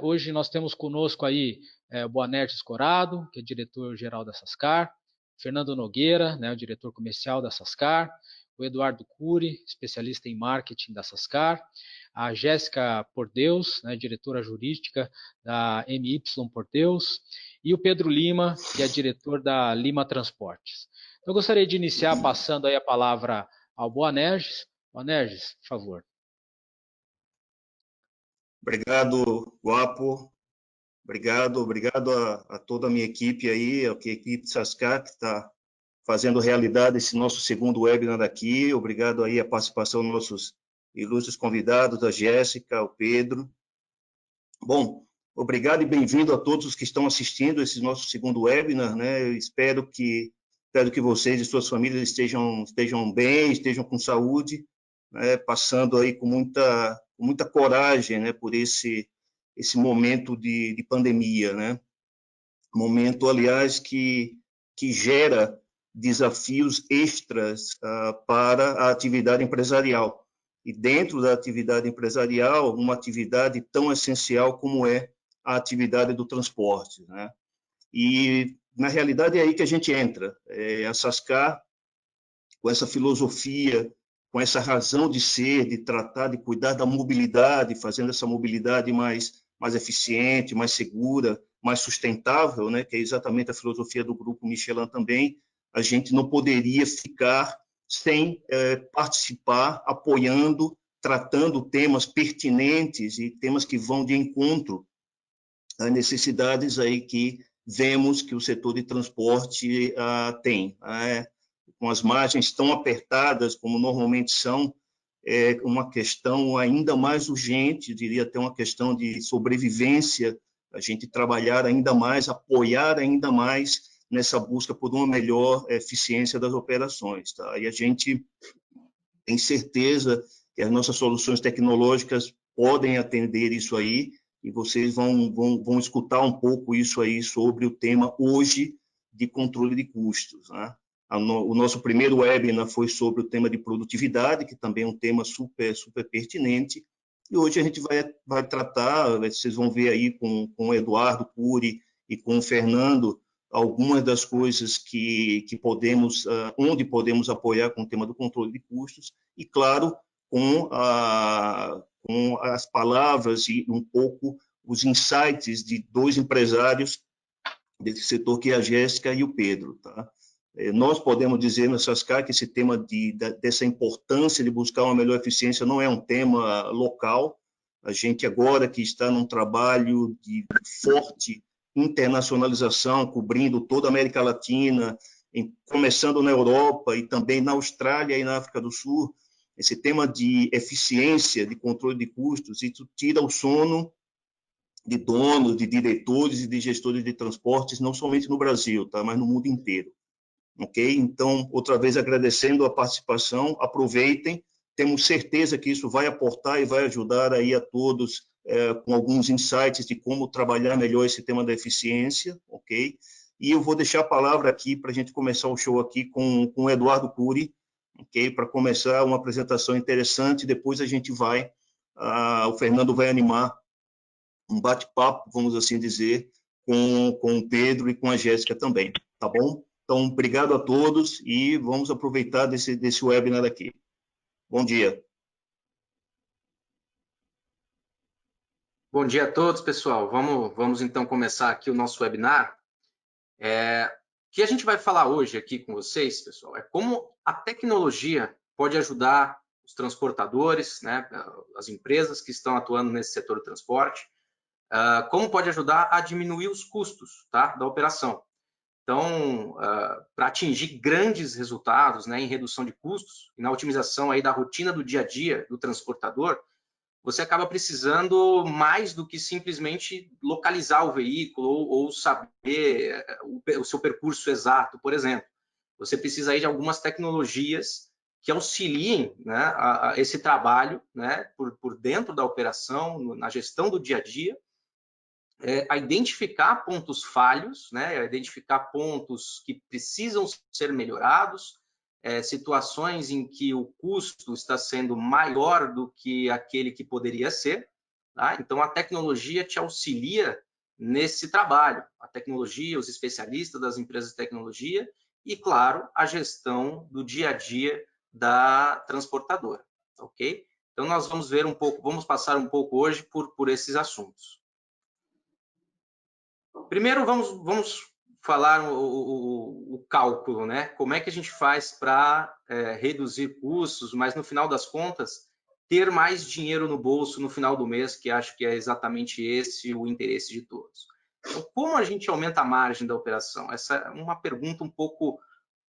Hoje nós temos conosco aí o Boanerges Corado, que é diretor-geral da Sascar, Fernando Nogueira, né, o diretor comercial da Sascar, o Eduardo Cury, especialista em marketing da Sascar, a Jéssica Pordeus, né, diretora jurídica da MY Pordeus, e o Pedro Lima, que é diretor da Lima Transportes. Eu gostaria de iniciar passando aí a palavra ao Boanerges. Boanerges, por favor. Obrigado, Guapo. Obrigado a toda a minha equipe aí, a equipe de Sascar, que está fazendo realidade esse nosso segundo webinar aqui. Obrigado aí a participação dos nossos ilustres convidados, a Jéssica, o Pedro. Bom, obrigado e bem-vindo a todos os que estão assistindo esse nosso segundo webinar, né? Eu espero que vocês e suas famílias estejam bem, estejam com saúde, né? Passando aí com muita coragem, né? Por esse momento de pandemia, né? Momento, aliás, que gera desafios extras para a atividade empresarial. E dentro da atividade empresarial, uma atividade tão essencial como é a atividade do transporte, né? E, na realidade, é aí que a gente entra. A Sascar, com essa filosofia, com essa razão de ser, de tratar, de cuidar da mobilidade, fazendo essa mobilidade mais eficiente, mais segura, mais sustentável, né, que é exatamente a filosofia do Grupo Michelin também, a gente não poderia ficar sem participar, apoiando, tratando temas pertinentes e temas que vão de encontro às necessidades aí que vemos que o setor de transporte tem. Com as margens tão apertadas como normalmente são, é uma questão ainda mais urgente, diria até uma questão de sobrevivência, a gente trabalhar ainda mais, apoiar ainda mais nessa busca por uma melhor eficiência das operações. Tá? E a gente tem certeza que as nossas soluções tecnológicas podem atender isso aí, e vocês vão escutar um pouco isso aí sobre o tema hoje de controle de custos, né? O nosso primeiro webinar foi sobre o tema de produtividade, que também é um tema super pertinente, e hoje a gente vai tratar, vocês vão ver aí com o Eduardo Cury e com o Fernando, algumas das coisas que podemos, onde podemos apoiar com o tema do controle de custos, e, claro, com as palavras e um pouco os insights de dois empresários desse setor, que é a Jéssica e o Pedro. Tá? Nós podemos dizer na Sascar que esse tema dessa importância de buscar uma melhor eficiência não é um tema local. A gente agora que está num trabalho de forte internacionalização, cobrindo toda a América Latina, começando na Europa e também na Austrália e na África do Sul, esse tema de eficiência, de controle de custos, isso tira o sono de donos, de diretores e de gestores de transportes, não somente no Brasil, tá? Mas no mundo inteiro. Ok? Então, outra vez agradecendo a participação, aproveitem, temos certeza que isso vai aportar e vai ajudar aí a todos com alguns insights de como trabalhar melhor esse tema da eficiência, ok? E eu vou deixar a palavra aqui para a gente começar o show aqui com o Eduardo Cury, ok? Para começar uma apresentação interessante, depois a gente o Fernando vai animar um bate-papo, vamos assim dizer, com o Pedro e com a Jéssica também, tá bom? Então, obrigado a todos e vamos aproveitar desse webinar aqui. Bom dia. Bom dia a todos, pessoal. Vamos então começar aqui o nosso webinar. O que a gente vai falar hoje aqui com vocês, pessoal, é como a tecnologia pode ajudar os transportadores, né, as empresas que estão atuando nesse setor do transporte, como pode ajudar a diminuir os custos, tá, da operação. Então, para atingir grandes resultados, né, em redução de custos e na otimização aí da rotina do dia a dia do transportador, você acaba precisando mais do que simplesmente localizar o veículo ou saber o seu percurso exato, por exemplo. Você precisa aí de algumas tecnologias que auxiliem, né, a esse trabalho, né, por dentro da operação, na gestão do dia a dia, a identificar pontos falhos, né, a identificar pontos que precisam ser melhorados, situações em que o custo está sendo maior do que aquele que poderia ser, tá? Então, a tecnologia te auxilia nesse trabalho. A tecnologia, os especialistas das empresas de tecnologia e, claro, a gestão do dia a dia da transportadora, ok? Então, nós vamos ver um pouco, vamos passar um pouco hoje por esses assuntos. Primeiro, vamos falar o cálculo, né? Como é que a gente faz para reduzir custos, mas no final das contas, ter mais dinheiro no bolso no final do mês, que acho que é exatamente esse o interesse de todos. Então, como a gente aumenta a margem da operação? Essa é uma pergunta um pouco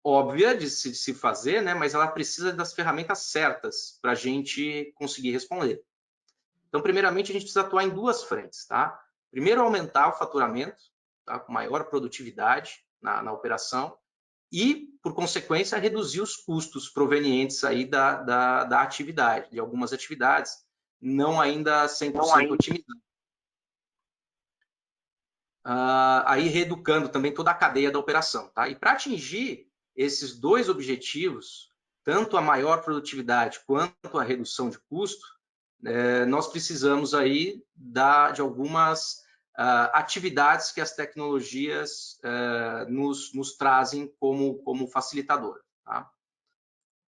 óbvia de se fazer, né? Mas ela precisa das ferramentas certas para a gente conseguir responder. Então, primeiramente, a gente precisa atuar em duas frentes, tá? Primeiro, aumentar o faturamento, tá? Com maior produtividade na operação e, por consequência, reduzir os custos provenientes aí da atividade, de algumas atividades, não ainda 100% otimizadas. Aí reeducando também toda a cadeia da operação, tá? E para atingir esses dois objetivos, tanto a maior produtividade quanto a redução de custo, nós precisamos aí de algumas atividades que as tecnologias nos trazem como facilitador, tá?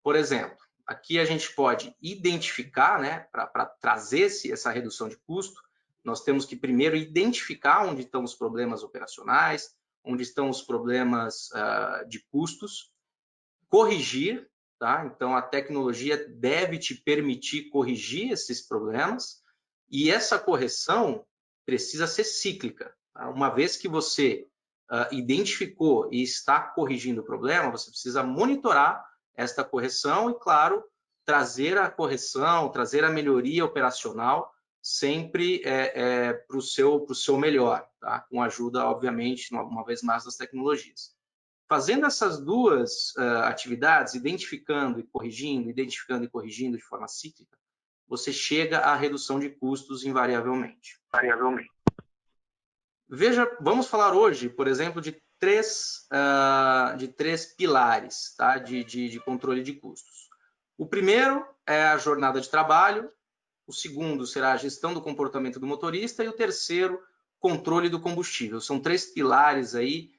Por exemplo, aqui a gente pode identificar, né, para trazer essa redução de custo, nós temos que primeiro identificar onde estão os problemas operacionais, onde estão os problemas de custos, corrigir, tá? Então, a tecnologia deve te permitir corrigir esses problemas e essa correção precisa ser cíclica, tá? Uma vez que você identificou e está corrigindo o problema, você precisa monitorar esta correção e, claro, trazer a correção, trazer a melhoria operacional sempre para o seu melhor, tá? Com a ajuda, obviamente, uma vez mais, das tecnologias. Fazendo essas duas atividades, identificando e corrigindo de forma cíclica, você chega à redução de custos invariavelmente. Veja, vamos falar hoje, por exemplo, de três pilares, tá? de controle de custos. O primeiro é a jornada de trabalho, o segundo será a gestão do comportamento do motorista e o terceiro, controle do combustível. São três pilares aí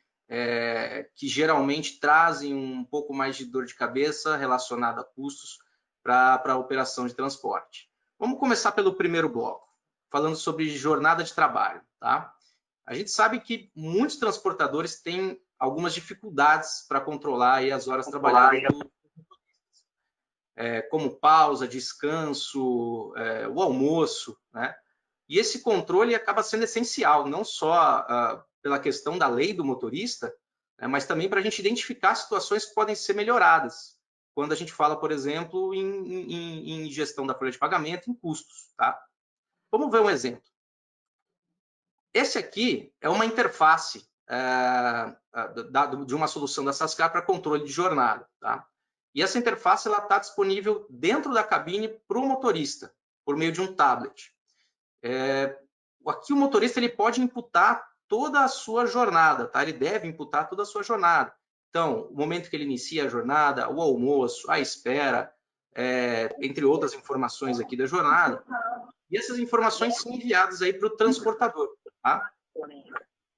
que geralmente trazem um pouco mais de dor de cabeça relacionada a custos para a operação de transporte. Vamos começar pelo primeiro bloco, falando sobre jornada de trabalho, tá? A gente sabe que muitos transportadores têm algumas dificuldades para controlar aí as horas trabalhadas do como pausa, descanso, o almoço, né? E esse controle acaba sendo essencial, não só pela questão da lei do motorista, né, mas também para a gente identificar situações que podem ser melhoradas, quando a gente fala, por exemplo, em gestão da folha de pagamento, em custos, tá? Vamos ver um exemplo. Esse aqui é uma interface de uma solução da Sascar para controle de jornada, tá? E essa interface está disponível dentro da cabine para o motorista, por meio de um tablet. Aqui o motorista ele pode imputar toda a sua jornada, tá? Ele deve imputar toda a sua jornada. Então, o momento que ele inicia a jornada, o almoço, a espera, entre outras informações aqui da jornada. E essas informações são enviadas aí para o transportador, tá?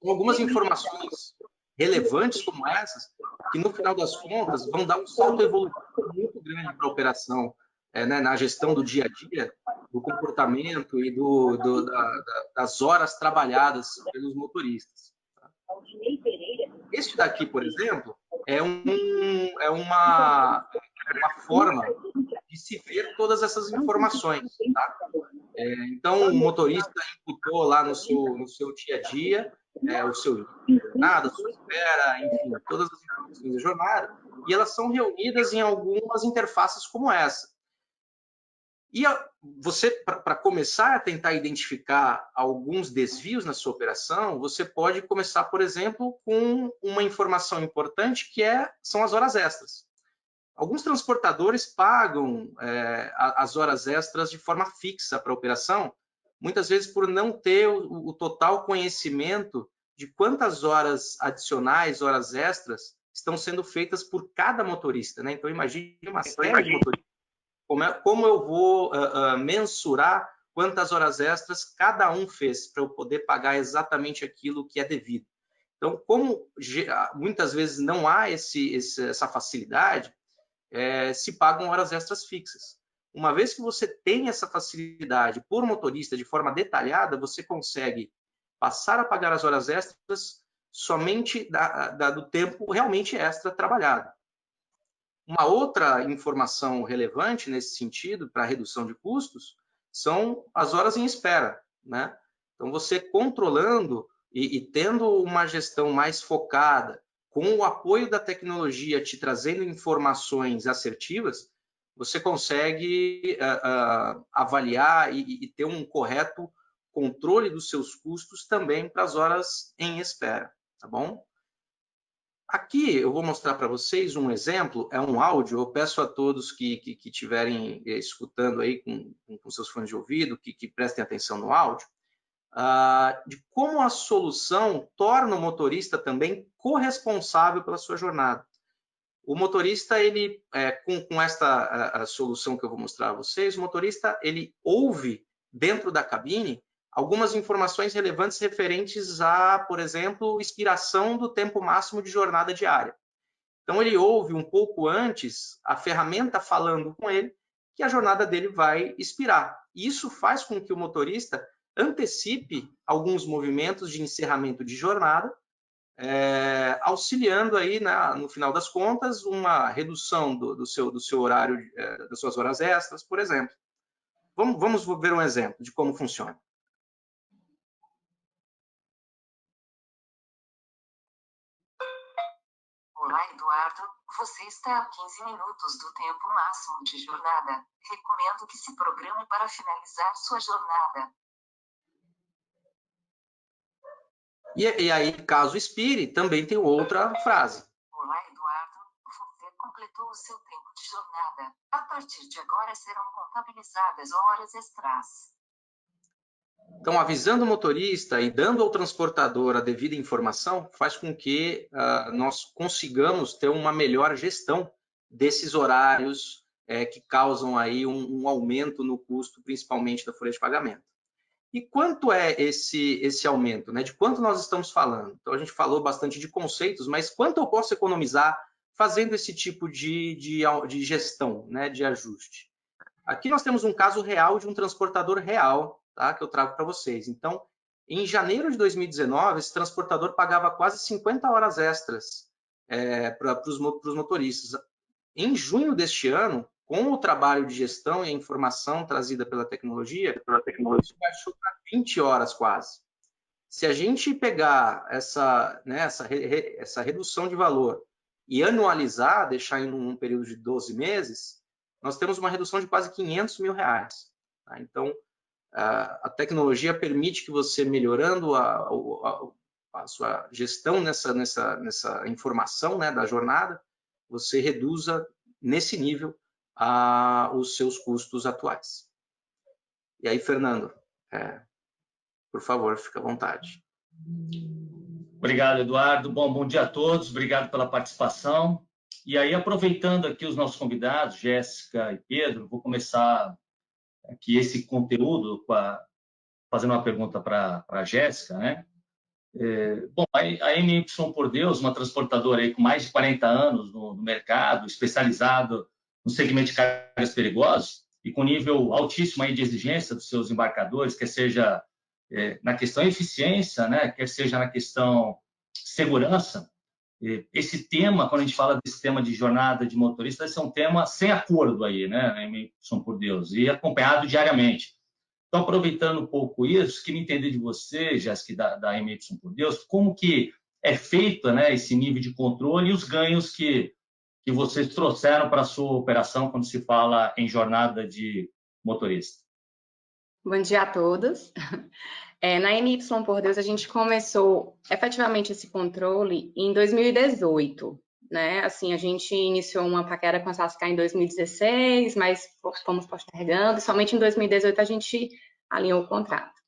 Com algumas informações relevantes como essas, que no final das contas vão dar um salto evolutivo muito grande para a operação, na gestão do dia a dia, do comportamento e das horas trabalhadas pelos motoristas. Tá? Este daqui, por exemplo, é uma forma de se ver todas essas informações. Tá? Então, o motorista imputou lá no seu dia a dia o seu jornada, a sua espera, enfim, todas as informações da jornada, e elas são reunidas em algumas interfaces como essa. E você, para começar a tentar identificar alguns desvios na sua operação, você pode começar, por exemplo, com uma informação importante que são as horas extras. Alguns transportadores pagam as horas extras de forma fixa para a operação, muitas vezes por não ter o total conhecimento de quantas horas adicionais, horas extras, estão sendo feitas por cada motorista, né? Então, imagine uma série de motoristas. Como eu vou mensurar quantas horas extras cada um fez, para eu poder pagar exatamente aquilo que é devido. Então, como muitas vezes não há essa facilidade, se pagam horas extras fixas. Uma vez que você tem essa facilidade por motorista de forma detalhada, você consegue passar a pagar as horas extras somente do tempo realmente extra trabalhado. Uma outra informação relevante nesse sentido, para a redução de custos, são as horas em espera, né? Então, você controlando e tendo uma gestão mais focada, com o apoio da tecnologia te trazendo informações assertivas, você consegue avaliar e ter um correto controle dos seus custos também para as horas em espera, tá bom? Aqui eu vou mostrar para vocês um exemplo, é um áudio, eu peço a todos que estiverem escutando aí com seus fones de ouvido, que prestem atenção no áudio, de como a solução torna o motorista também corresponsável pela sua jornada. O motorista, ele, com esta a solução que eu vou mostrar a vocês, o motorista, ele ouve dentro da cabine algumas informações relevantes referentes a, por exemplo, expiração do tempo máximo de jornada diária. Então, ele ouve um pouco antes a ferramenta falando com ele que a jornada dele vai expirar. Isso faz com que o motorista antecipe alguns movimentos de encerramento de jornada, auxiliando aí, no final das contas, uma redução do seu horário, das suas horas extras, por exemplo. Vamos ver um exemplo de como funciona. Olá, Eduardo. Você está a 15 minutos do tempo máximo de jornada. Recomendo que se programe para finalizar sua jornada. E aí, caso expire, também tem outra frase. Olá, Eduardo. Você completou o seu tempo de jornada. A partir de agora serão contabilizadas horas extras. Então, avisando o motorista e dando ao transportador a devida informação, faz com que nós consigamos ter uma melhor gestão desses horários que causam aí um aumento no custo, principalmente da folha de pagamento. E quanto é esse aumento, né? De quanto nós estamos falando? Então, a gente falou bastante de conceitos, mas quanto eu posso economizar fazendo esse tipo de gestão, né? De ajuste? Aqui nós temos um caso real de um transportador real, tá? Que eu trago para vocês. Então, em janeiro de 2019, esse transportador pagava quase 50 horas extras para os motoristas. Em junho deste ano, com o trabalho de gestão e a informação trazida pela tecnologia, isso baixou para 20 horas quase. Se a gente pegar essa redução de valor e anualizar, deixar em um período de 12 meses, nós temos uma redução de quase R$500 mil. Tá? Então, a tecnologia permite que você, melhorando a sua gestão nessa informação, né, da jornada, você reduza nesse nível os seus custos atuais. E aí, Fernando, por favor, fica à vontade. Obrigado, Eduardo. Bom dia a todos, obrigado pela participação. E aí, aproveitando aqui os nossos convidados, Jéssica e Pedro, vou começar aqui esse conteúdo fazendo uma pergunta para a Jéssica, né? Bom, a MY por Deus, uma transportadora aí com mais de 40 anos no mercado, especializado no segmento de cargas perigosas e com nível altíssimo aí de exigência dos seus embarcadores, quer seja na questão eficiência, né, quer seja na questão segurança. Esse tema, quando a gente fala desse tema de jornada de motorista, esse é um tema sem acordo aí, né, na MY por Deus, e acompanhado diariamente. Então, aproveitando um pouco isso, queria entender de você, Jéssica, da MY por Deus, como que é feito, né, esse nível de controle e os ganhos que vocês trouxeram para a sua operação quando se fala em jornada de motorista. Bom dia a todos. Na MY por Deus, a gente começou efetivamente esse controle em 2018. Né? Assim, a gente iniciou uma paquera com a Sascar em 2016, mas fomos postergando, e somente em 2018 a gente alinhou o contrato.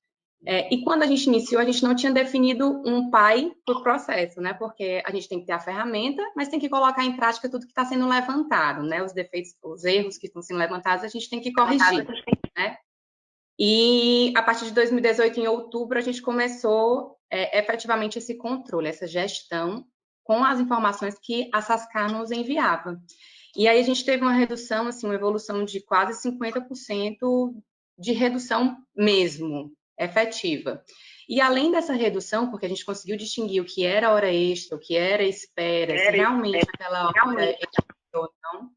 E quando a gente iniciou, a gente não tinha definido um PAI por processo, né? Porque a gente tem que ter a ferramenta, mas tem que colocar em prática tudo que está sendo levantado, né? Os defeitos, os erros que estão sendo levantados, a gente tem que corrigir, né? E a partir de 2018, em outubro, a gente começou efetivamente esse controle, essa gestão com as informações que a Sascar nos enviava. E aí a gente teve uma redução, assim, uma evolução de quase 50% de redução mesmo, efetiva. E além dessa redução, porque a gente conseguiu distinguir o que era hora extra, o que era espera, se realmente aquela hora era ou não,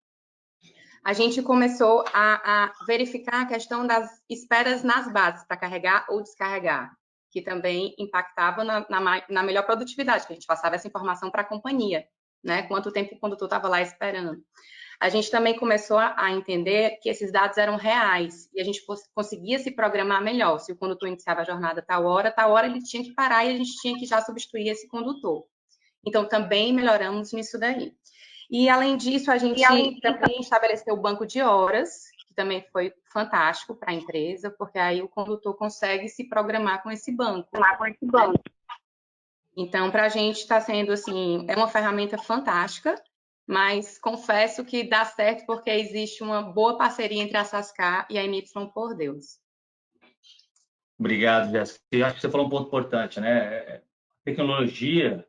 a gente começou a verificar a questão das esperas nas bases para carregar ou descarregar, que também impactava na melhor produtividade, que a gente passava essa informação para a companhia, né? Quanto tempo o condutor estava lá esperando. A gente também começou a entender que esses dados eram reais e a gente conseguia se programar melhor. Se o condutor iniciava a jornada tal hora ele tinha que parar e a gente tinha que já substituir esse condutor. Então, também melhoramos nisso daí. E, além disso, a gente também estabeleceu o banco de horas, que também foi fantástico para a empresa, porque aí o condutor consegue se programar com esse banco. Então, para a gente está sendo, assim, é uma ferramenta fantástica, mas confesso que dá certo porque existe uma boa parceria entre a Sascar e a MY por Deus. Obrigado, Jéssica. Eu acho que você falou um ponto importante, né? A tecnologia,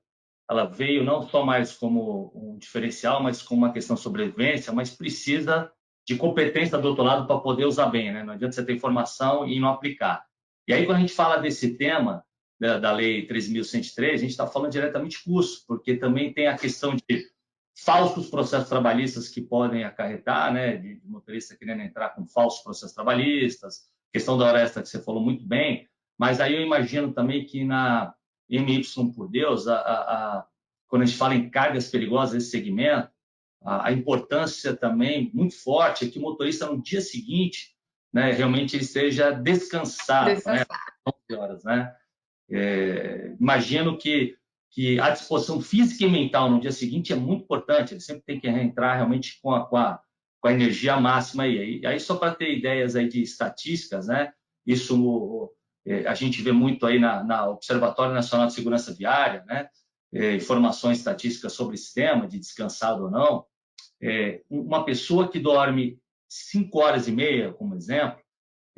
ela veio não só mais como um diferencial, mas como uma questão de sobrevivência, mas precisa de competência do outro lado para poder usar bem, né? Não adianta você ter informação e não aplicar. E aí, quando a gente fala desse tema da Lei 13.103, a gente está falando diretamente de custo, porque também tem a questão de falsos processos trabalhistas que podem acarretar, né? De motorista querendo entrar com falsos processos trabalhistas, questão da hora extra que você falou muito bem, mas aí eu imagino também que na MY por Deus, quando a gente fala em cargas perigosas desse segmento, a importância também muito forte é que o motorista no dia seguinte, né, realmente ele esteja descansado. Né, 11 horas, né? Imagino que a disposição física e mental no dia seguinte é muito importante, ele sempre tem que entrar realmente com a energia máxima aí. E aí, só para ter ideias aí de estatísticas, né? Isso a gente vê muito aí na Observatório Nacional de Segurança Viária, né? Informações estatísticas sobre esse tema, de descansado ou não. Uma pessoa que dorme 5 horas e meia, como exemplo,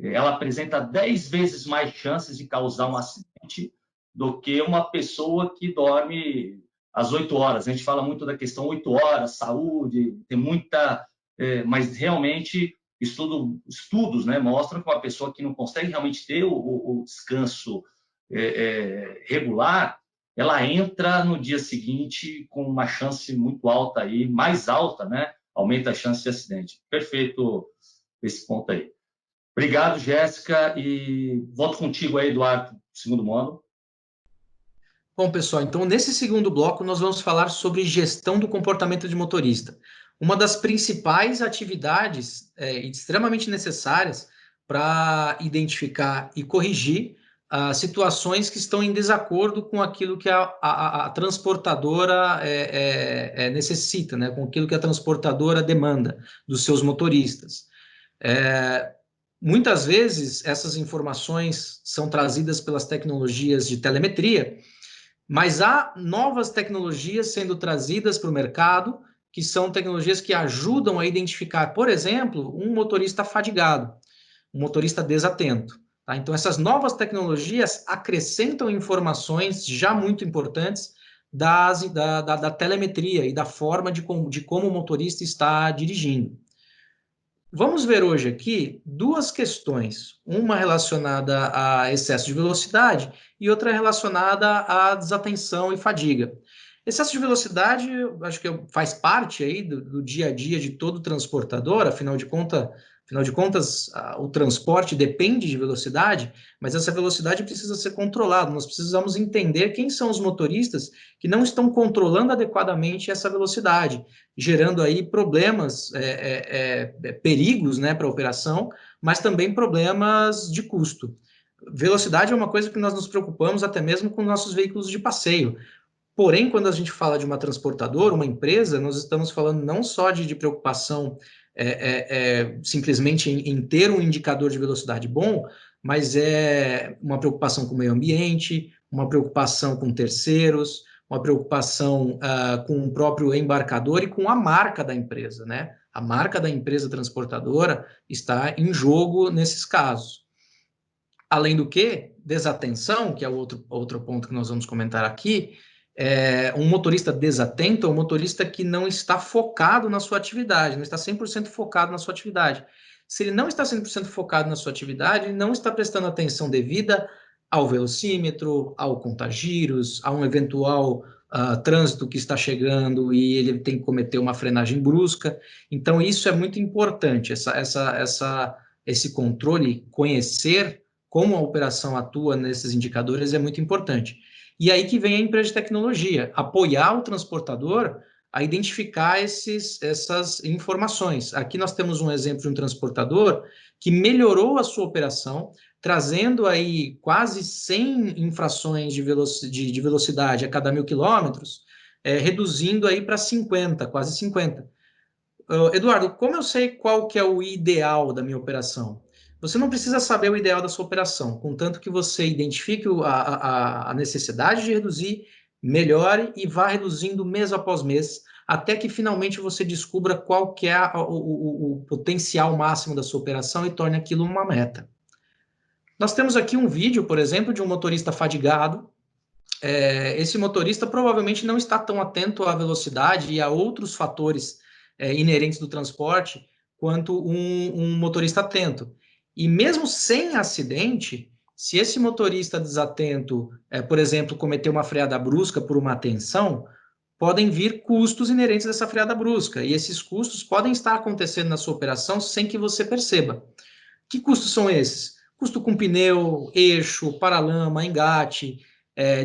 ela apresenta 10 vezes mais chances de causar um acidente do que uma pessoa que dorme às 8 horas. A gente fala muito da questão 8 horas, saúde, tem muita... mas realmente estudos, né, mostram que uma pessoa que não consegue realmente ter o descanso regular, ela entra no dia seguinte com uma chance muito alta aí, mais alta, né? Aumenta a chance de acidente. Perfeito esse ponto aí. Obrigado, Jéssica, e volto contigo aí, Eduardo, segundo módulo. Bom, pessoal, então nesse segundo bloco nós vamos falar sobre gestão do comportamento de motorista. Uma das principais atividades extremamente necessárias para identificar e corrigir situações que estão em desacordo com aquilo que a transportadora necessita, né? Com aquilo que a transportadora demanda dos seus motoristas. Muitas vezes essas informações são trazidas pelas tecnologias de telemetria, mas há novas tecnologias sendo trazidas para o mercado, que são tecnologias que ajudam a identificar, por exemplo, um motorista fadigado, um motorista desatento. Tá? Então, essas novas tecnologias acrescentam informações já muito importantes da telemetria e da forma de como o motorista está dirigindo. Vamos ver hoje aqui duas questões, uma relacionada a excesso de velocidade e outra relacionada à desatenção e fadiga. Excesso de velocidade, acho que faz parte aí do dia a dia de todo transportador, afinal de contas, o transporte depende de velocidade, mas essa velocidade precisa ser controlada. Nós precisamos entender quem são os motoristas que não estão controlando adequadamente essa velocidade, gerando aí problemas, perigos, né, para a operação, mas também problemas de custo. Velocidade é uma coisa que nós nos preocupamos até mesmo com nossos veículos de passeio. Porém, quando a gente fala de uma transportadora, uma empresa, nós estamos falando não só de preocupação simplesmente em ter um indicador de velocidade bom, mas é uma preocupação com o meio ambiente, uma preocupação com terceiros, uma preocupação com o próprio embarcador e com a marca da empresa, né? A marca da empresa transportadora está em jogo nesses casos. Além do que, desatenção, que é outro ponto que nós vamos comentar aqui, um motorista desatento é um motorista que não está focado na sua atividade, não está 100% focado na sua atividade. Se ele não está 100% focado na sua atividade, ele não está prestando atenção devida ao velocímetro, ao contagiros, a um eventual trânsito que está chegando e ele tem que cometer uma frenagem brusca. Então, isso é muito importante, esse controle, conhecer como a operação atua nesses indicadores é muito importante. E aí que vem a empresa de tecnologia, apoiar o transportador a identificar essas informações. Aqui nós temos um exemplo de um transportador que melhorou a sua operação, trazendo aí quase 100 infrações de velocidade a cada 1.000 quilômetros, reduzindo aí para 50, quase 50. Eduardo, como eu sei qual que é o ideal da minha operação? Você não precisa saber o ideal da sua operação, contanto que você identifique a necessidade de reduzir, melhore e vá reduzindo mês após mês, até que finalmente você descubra qual que é o potencial máximo da sua operação e torne aquilo uma meta. Nós temos aqui um vídeo, por exemplo, de um motorista fadigado. Esse motorista provavelmente não está tão atento à velocidade e a outros fatores inerentes do transporte quanto um motorista atento. E mesmo sem acidente, se esse motorista desatento, por exemplo, cometer uma freada brusca por uma atenção, podem vir custos inerentes dessa freada brusca. E esses custos podem estar acontecendo na sua operação sem que você perceba. Que custos são esses? Custo com pneu, eixo, paralama, engate,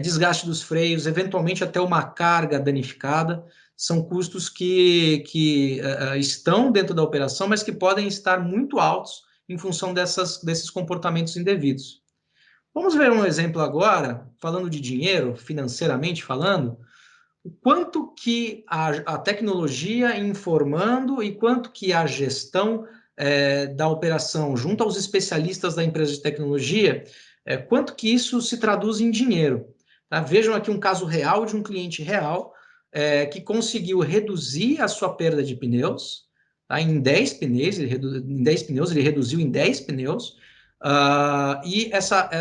desgaste dos freios, eventualmente até uma carga danificada. São custos que estão dentro da operação, mas que podem estar muito altos em função desses comportamentos indevidos. Vamos ver um exemplo agora, falando de dinheiro, financeiramente falando, o quanto que a tecnologia informando e quanto que a gestão da operação junto aos especialistas da empresa de tecnologia, quanto que isso se traduz em dinheiro. Tá? Vejam aqui um caso real de um cliente real que conseguiu reduzir a sua perda de pneus, tá? Em 10 pneus, ele reduziu em 10 pneus, e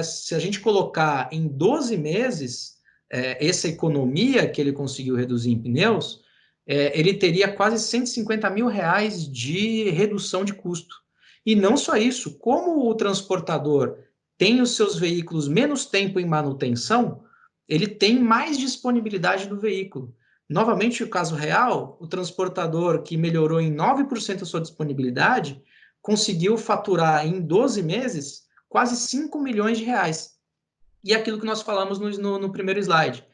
se a gente colocar em 12 meses, essa economia que ele conseguiu reduzir em pneus, ele teria quase 150 mil reais de redução de custo. E não só isso, como o transportador tem os seus veículos menos tempo em manutenção, ele tem mais disponibilidade do veículo. Novamente, o caso real, o transportador que melhorou em 9% a sua disponibilidade, conseguiu faturar em 12 meses quase 5 milhões de reais. E aquilo que nós falamos no primeiro slide.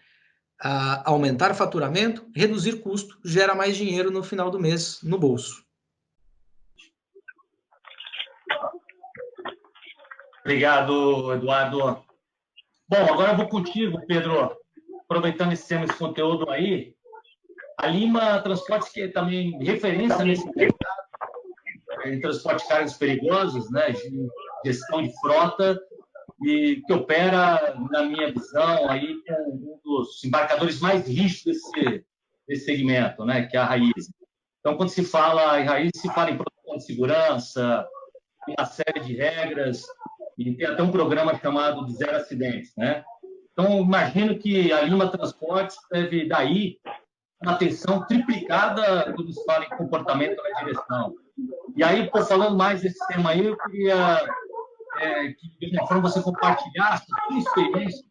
Aumentar faturamento, reduzir custo, gera mais dinheiro no final do mês no bolso. Obrigado, Eduardo. Bom, agora eu vou contigo, Pedro, aproveitando esse conteúdo aí. A Lima Transportes, que é também referência nesse mercado, em transporte de cargas perigosas, né, de gestão de frota, e que opera, na minha visão, aí, com um dos embarcadores mais rígidos desse segmento, né, que é a Raízen. Então, quando se fala em Raízen, se fala em protocolo de segurança, uma série de regras, e tem até um programa chamado de Zero Acidentes, né? Então, imagino que a Lima Transportes deve, daí, uma atenção triplicada quando se fala em comportamento na direção. E aí, falando mais desse tema aí, eu queria que, de uma forma, você compartilhasse a sua experiência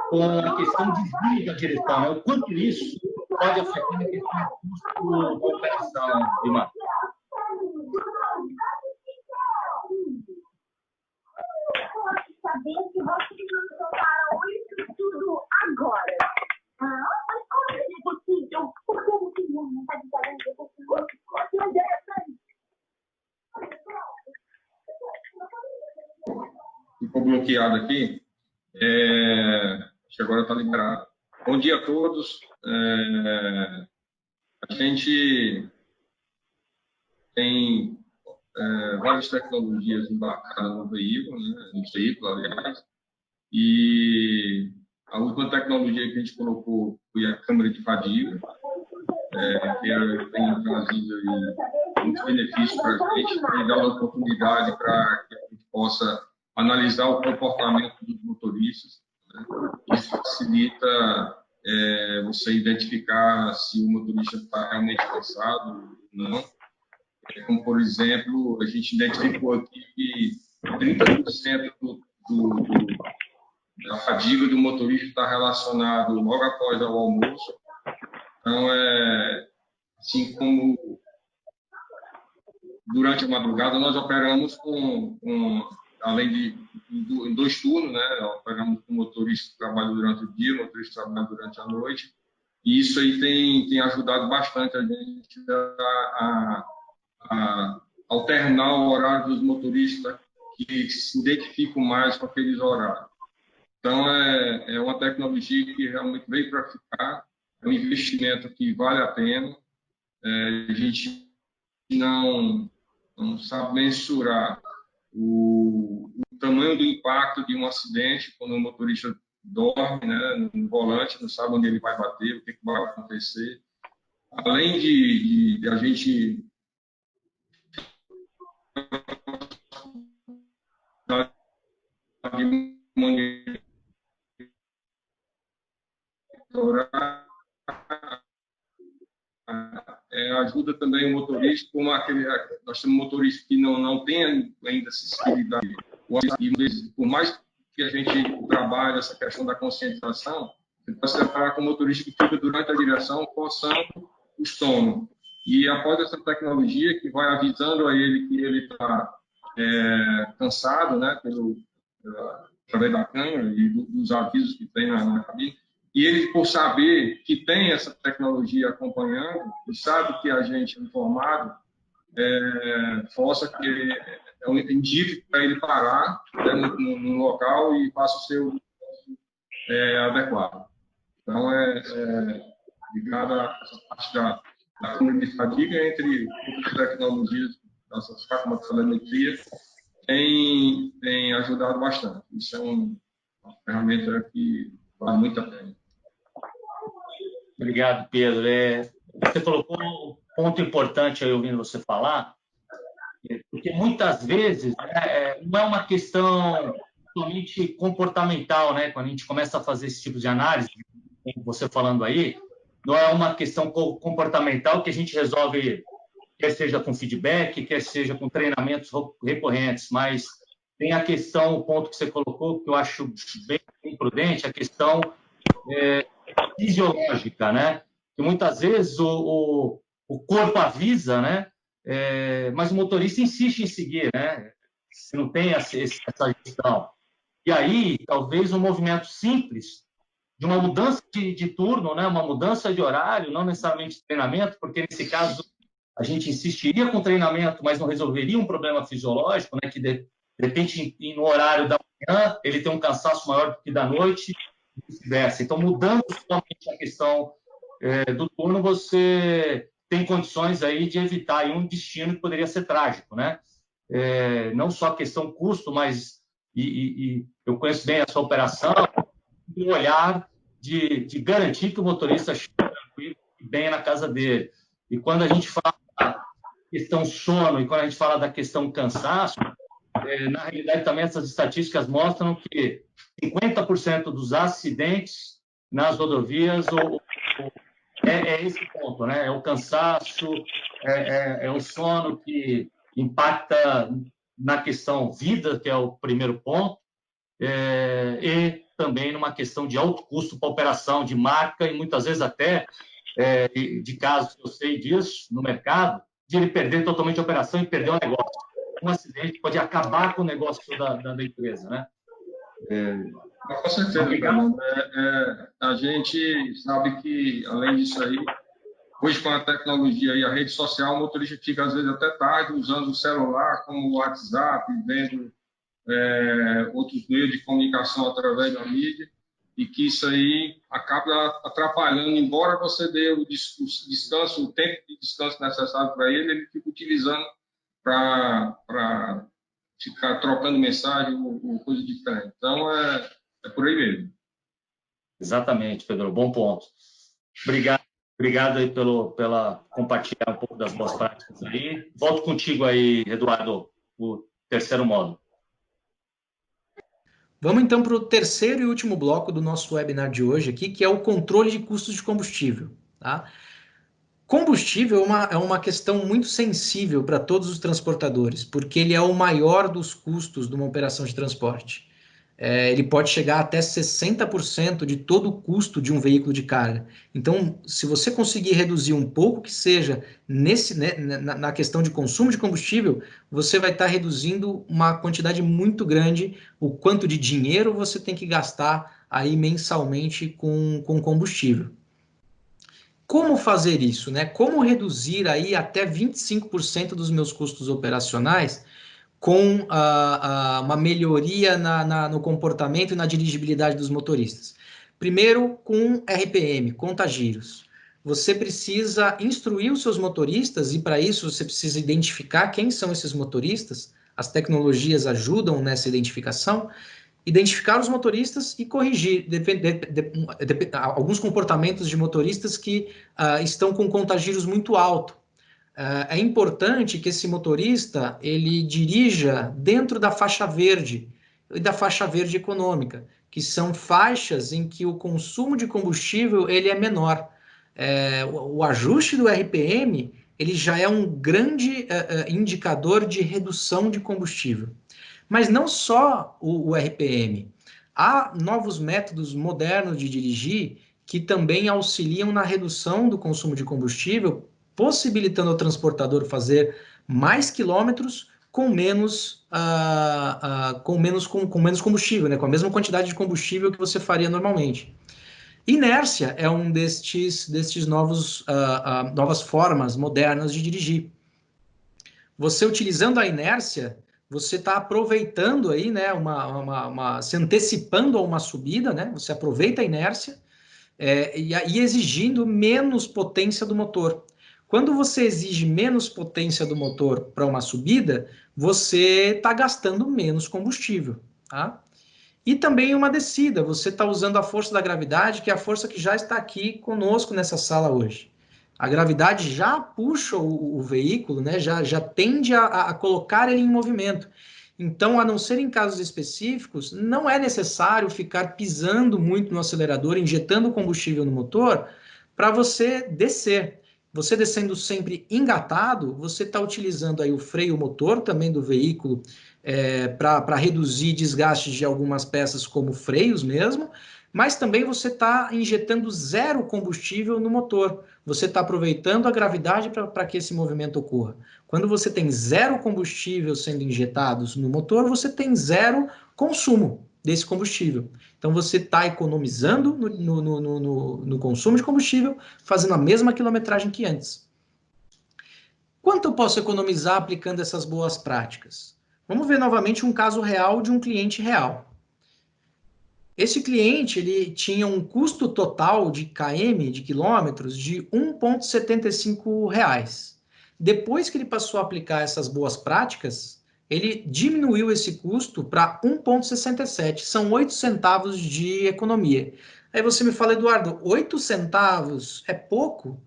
com a questão de desvio da direção, né? O quanto isso pode afetar a questão do custo da operação, Lima. Saber que vocês não soltaram isso tudo agora. Mas como é possível? Por que você não está dizendo que é interessante? Ficou bloqueado aqui. Acho que agora está liberado. Bom dia a todos. A gente tem várias tecnologias embarcadas no veículo, né? No veículo, aliás. E a última tecnologia que a gente colocou foi a câmera de fadiga, que tem trazido aí muitos benefícios para a gente e dá uma oportunidade para que a gente possa analisar o comportamento dos motoristas, né? Isso facilita você identificar se o motorista está realmente cansado ou não. Como, por exemplo, a gente identificou aqui que 30% da fadiga do motorista está relacionado logo após o almoço. Então, assim como durante a madrugada, nós operamos além em 2 turnos, né? Operamos com motorista que trabalha durante o dia, motorista que trabalha durante a noite. E isso aí tem ajudado bastante a gente a alternar o horário dos motoristas que se identificam mais com aqueles horários. Então, é uma tecnologia que realmente veio para ficar, é um investimento que vale a pena. A gente não sabe mensurar o tamanho do impacto de um acidente quando o motorista dorme, né, no volante, não sabe onde ele vai bater, o que vai acontecer. Além de a gente monitorar, ajuda também o motorista, como nós temos motoristas que não têm ainda acessibilidade. Por mais que a gente trabalhe essa questão da conscientização, você pode se deparar com um motorista que fica durante a direção coçando o estômago. E após essa tecnologia que vai avisando a ele que ele está cansado, né, através da câmera e dos avisos que tem na cabine, e ele, por saber que tem essa tecnologia acompanhando, e sabe que a gente é informado, força que ele indique para ele parar, né, no local e faça o seu adequado. Então, ligado a essa parte da câmera de fadiga entre outras tecnologias, essas como a telemetria, tem ajudado bastante. Isso é uma ferramenta que vale muito a pena. Obrigado, Pedro. Você colocou um ponto importante aí ouvindo você falar, porque muitas vezes não é uma questão somente comportamental, né? Quando a gente começa a fazer esse tipo de análise, como você falando aí, não é uma questão comportamental que a gente resolve, quer seja com feedback, quer seja com treinamentos recorrentes, mas tem a questão, o ponto que você colocou, que eu acho bem prudente, a questão fisiológica, né? Que muitas vezes o corpo avisa, né? Mas o motorista insiste em seguir, né? Se não tem essa gestão. E aí, talvez um movimento simples de uma mudança de turno, né? Uma mudança de horário, não necessariamente de treinamento, porque nesse caso a gente insistiria com treinamento, mas não resolveria um problema fisiológico, né? Que de repente no horário da manhã ele tem um cansaço maior do que da noite, e vice-versa. Então, mudando somente a questão do turno, você tem condições aí de evitar aí um destino que poderia ser trágico, né? Não só a questão custo, mas eu conheço bem a sua operação, o olhar de garantir que o motorista chegue tranquilo e bem na casa dele. E quando a gente fala da questão sono e quando a gente fala da questão cansaço, na realidade também essas estatísticas mostram que 50% dos acidentes nas rodovias é esse ponto, né? É o cansaço, é o sono que impacta na questão vida, que é o primeiro ponto, e também numa questão de alto custo para operação, de marca e muitas vezes até de casos que eu sei disso no mercado, de ele perder totalmente a operação e perder o negócio. Um acidente pode acabar com o negócio da empresa, né? Com certeza, Fernando. A gente sabe que, além disso aí, hoje com a tecnologia e a rede social, o motorista fica, às vezes, até tarde usando o celular, como o WhatsApp, vendo outros meios de comunicação através da mídia, e que isso aí acaba atrapalhando, embora você dê o descanso, o tempo de descanso necessário para ele fica utilizando para ficar trocando mensagem ou coisa diferente. Então, é por aí mesmo. Exatamente, Pedro. Bom ponto. Obrigado aí pela compartilhar um pouco das boas práticas aí. Volto contigo aí, Eduardo, o terceiro módulo. Vamos então para o terceiro e último bloco do nosso webinar de hoje aqui, que é o controle de custos de combustível. Tá? Combustível é uma questão muito sensível para todos os transportadores, porque ele é o maior dos custos de uma operação de transporte. Ele pode chegar até 60% de todo o custo de um veículo de carga. Então, se você conseguir reduzir um pouco que seja na questão de consumo de combustível, você vai estar reduzindo uma quantidade muito grande, o quanto de dinheiro você tem que gastar aí mensalmente com combustível. Como fazer isso, né? Como reduzir aí até 25% dos meus custos operacionais com uma melhoria no comportamento e na dirigibilidade dos motoristas? Primeiro, com RPM, contagiros. Você precisa instruir os seus motoristas, e para isso você precisa identificar quem são esses motoristas. As tecnologias ajudam nessa identificação. Identificar os motoristas e corrigir alguns comportamentos de motoristas que estão com contagiros muito alto. É importante que esse motorista ele dirija dentro da faixa verde e da faixa verde econômica, que são faixas em que o consumo de combustível ele é menor. O ajuste do RPM ele já é um grande indicador de redução de combustível. Mas não só o RPM. Há novos métodos modernos de dirigir que também auxiliam na redução do consumo de combustível, possibilitando ao transportador fazer mais quilômetros com menos combustível, né? Com a mesma quantidade de combustível que você faria normalmente. Inércia é um destes novas formas modernas de dirigir. Você utilizando a inércia, você está aproveitando aí, né, se antecipando a uma subida, né? Você aproveita a inércia e exigindo menos potência do motor. Quando você exige menos potência do motor para uma subida, você está gastando menos combustível, tá? E também uma descida, você está usando a força da gravidade, que é a força que já está aqui conosco nessa sala hoje. A gravidade já puxa o veículo, né? já tende a colocar ele em movimento. Então, a não ser em casos específicos, não é necessário ficar pisando muito no acelerador, injetando combustível no motor, para você descer. Você descendo sempre engatado, você está utilizando aí o freio motor também do veículo para reduzir desgastes de algumas peças, como freios mesmo, mas também você está injetando zero combustível no motor. Você está aproveitando a gravidade para que esse movimento ocorra. Quando você tem zero combustível sendo injetados no motor, você tem zero consumo desse combustível. Então, você está economizando no consumo de combustível, fazendo a mesma quilometragem que antes. Quanto eu posso economizar aplicando essas boas práticas? Vamos ver novamente um caso real de um cliente real. Esse cliente ele tinha um custo total de km, de quilômetros, de R$ 1,75. Depois que ele passou a aplicar essas boas práticas, ele diminuiu esse custo para 1,67. São 8 centavos de economia. Aí você me fala, Eduardo, 8 centavos é pouco?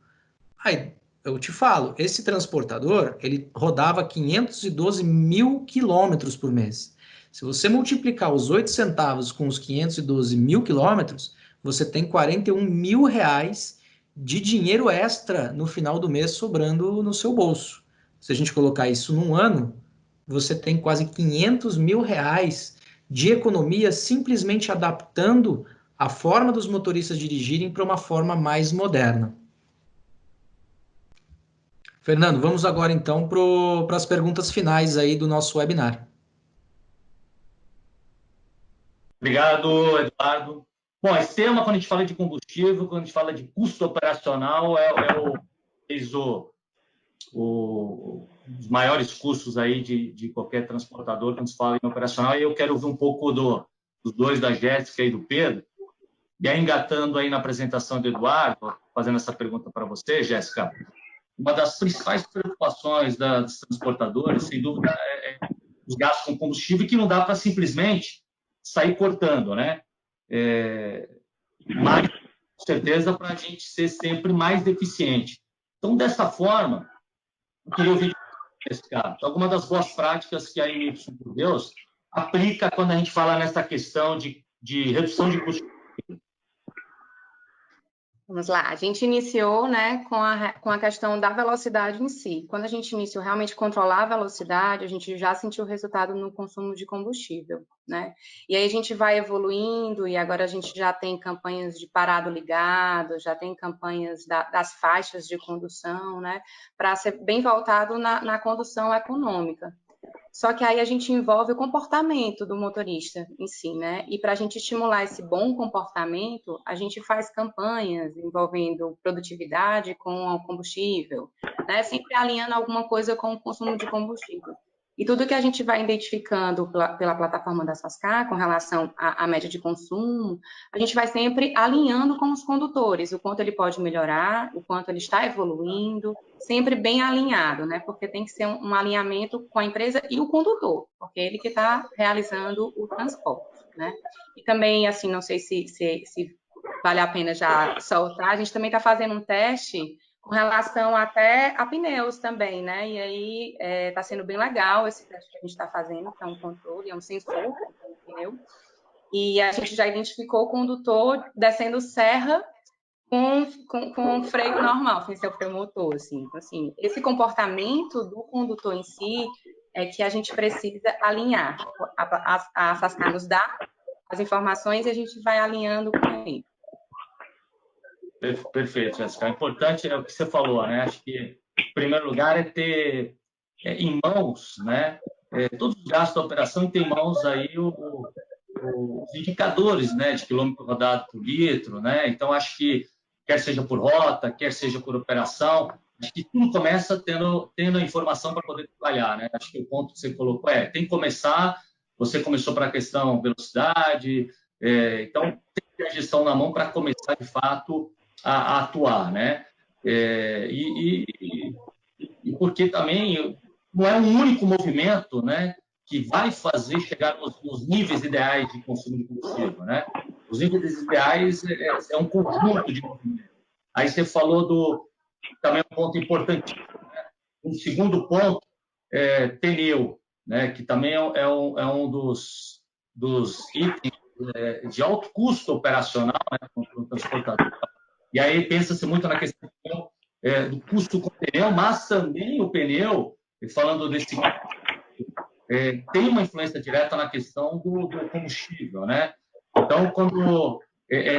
Aí eu te falo, esse transportador, ele rodava 512 mil quilômetros por mês. Se você multiplicar os 8 centavos com os 512 mil quilômetros, você tem 41 mil reais de dinheiro extra no final do mês sobrando no seu bolso. Se a gente colocar isso num ano, você tem quase 500 mil reais de economia simplesmente adaptando a forma dos motoristas dirigirem para uma forma mais moderna. Fernando, vamos agora então para as perguntas finais aí do nosso webinar. Obrigado, Eduardo. Bom, esse tema, quando a gente fala de combustível, quando a gente fala de custo operacional, os maiores custos aí de qualquer transportador quando se fala em operacional. E eu quero ouvir um pouco dos dois, da Jéssica e do Pedro. E aí, engatando aí na apresentação do Eduardo, fazendo essa pergunta para você, Jéssica, uma das principais preocupações dos transportadores, sem dúvida, é os gastos com combustível, que não dá para simplesmente sair cortando, né? Mas, com certeza, para a gente ser sempre mais eficiente. Então, dessa forma, eu queria ouvir nesse caso algumas das boas práticas que a NY por Deus aplica quando a gente fala nessa questão de redução de custos? Vamos lá, a gente iniciou, né, com a questão da velocidade em si. Quando a gente iniciou realmente controlar a velocidade, a gente já sentiu o resultado no consumo de combustível, né? E aí a gente vai evoluindo e agora a gente já tem campanhas de parado ligado, já tem campanhas das faixas de condução, né, para ser bem voltado na condução econômica. Só que aí a gente envolve o comportamento do motorista em si, né? E para a gente estimular esse bom comportamento, a gente faz campanhas envolvendo produtividade com o combustível, né? Sempre alinhando alguma coisa com o consumo de combustível. E tudo que a gente vai identificando pela plataforma da Sascar com relação à média de consumo, a gente vai sempre alinhando com os condutores, o quanto ele pode melhorar, o quanto ele está evoluindo, sempre bem alinhado, né? Porque tem que ser um alinhamento com a empresa e o condutor, porque é ele que está realizando o transporte, né? E também, assim, não sei se vale a pena já soltar, a gente também está fazendo um teste com relação até a pneus também, né? E aí está sendo bem legal esse teste que a gente está fazendo, que é um controle, é um sensor no pneu. E a gente já identificou o condutor descendo serra com freio normal, sem ser o freio motor, assim. Então, assim, esse comportamento do condutor em si é que a gente precisa alinhar. A Sascar nos dá as informações e a gente vai alinhando com ele. Perfeito, Jéssica. O importante é o que você falou, né? Acho que, em primeiro lugar, é ter em mãos, né? Todos os gastos da operação e ter em mãos aí os indicadores, né? De quilômetro rodado por litro, né? Então, acho que, quer seja por rota, quer seja por operação, acho que tudo começa tendo a informação para poder trabalhar, né? Acho que o ponto que você colocou tem que começar, você começou para a questão velocidade, então, tem que ter a gestão na mão para começar, de fato, a atuar, né? E porque também não é um único movimento, né, que vai fazer chegar nos níveis ideais de consumo de combustível, né? Os níveis ideais é um conjunto de movimentos. Aí você falou também um ponto importantíssimo, né? Um segundo ponto pneu, né, que também é um dos itens de alto custo operacional, né, para o transportador. E aí pensa-se muito na questão do custo com o pneu, mas também o pneu, falando desse tem uma influência direta na questão do combustível, né? Então, quando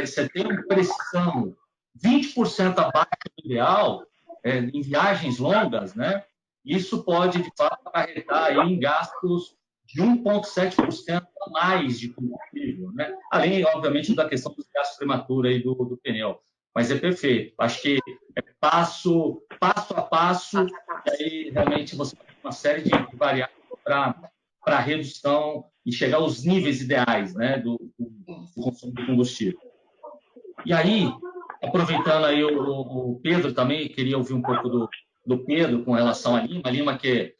você tem uma pressão 20% abaixo do ideal, em viagens longas, né? Isso pode, de fato, acarretar aí em gastos de 1,7% a mais de combustível, né? Além, obviamente, da questão dos gastos prematuros aí do pneu. Mas é perfeito. Acho que é passo a passo, e aí realmente você tem uma série de variáveis para redução e chegar aos níveis ideais, né, do consumo de combustível. E aí, aproveitando aí o Pedro também, queria ouvir um pouco do Pedro com relação à Lima. A Lima, que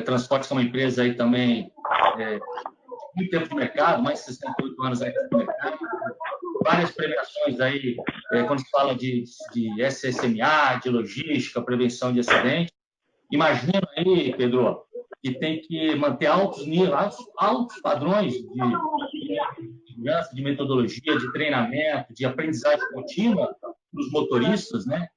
Transportes é uma empresa aí também muito tempo de mercado, mais de 68 anos aí no mercado, várias premiações aí, quando se fala de SSMA, de logística, prevenção de acidentes. Imagina aí, Pedro, que tem que manter altos níveis, altos padrões de segurança, de metodologia, de treinamento, de aprendizagem contínua dos motoristas, né?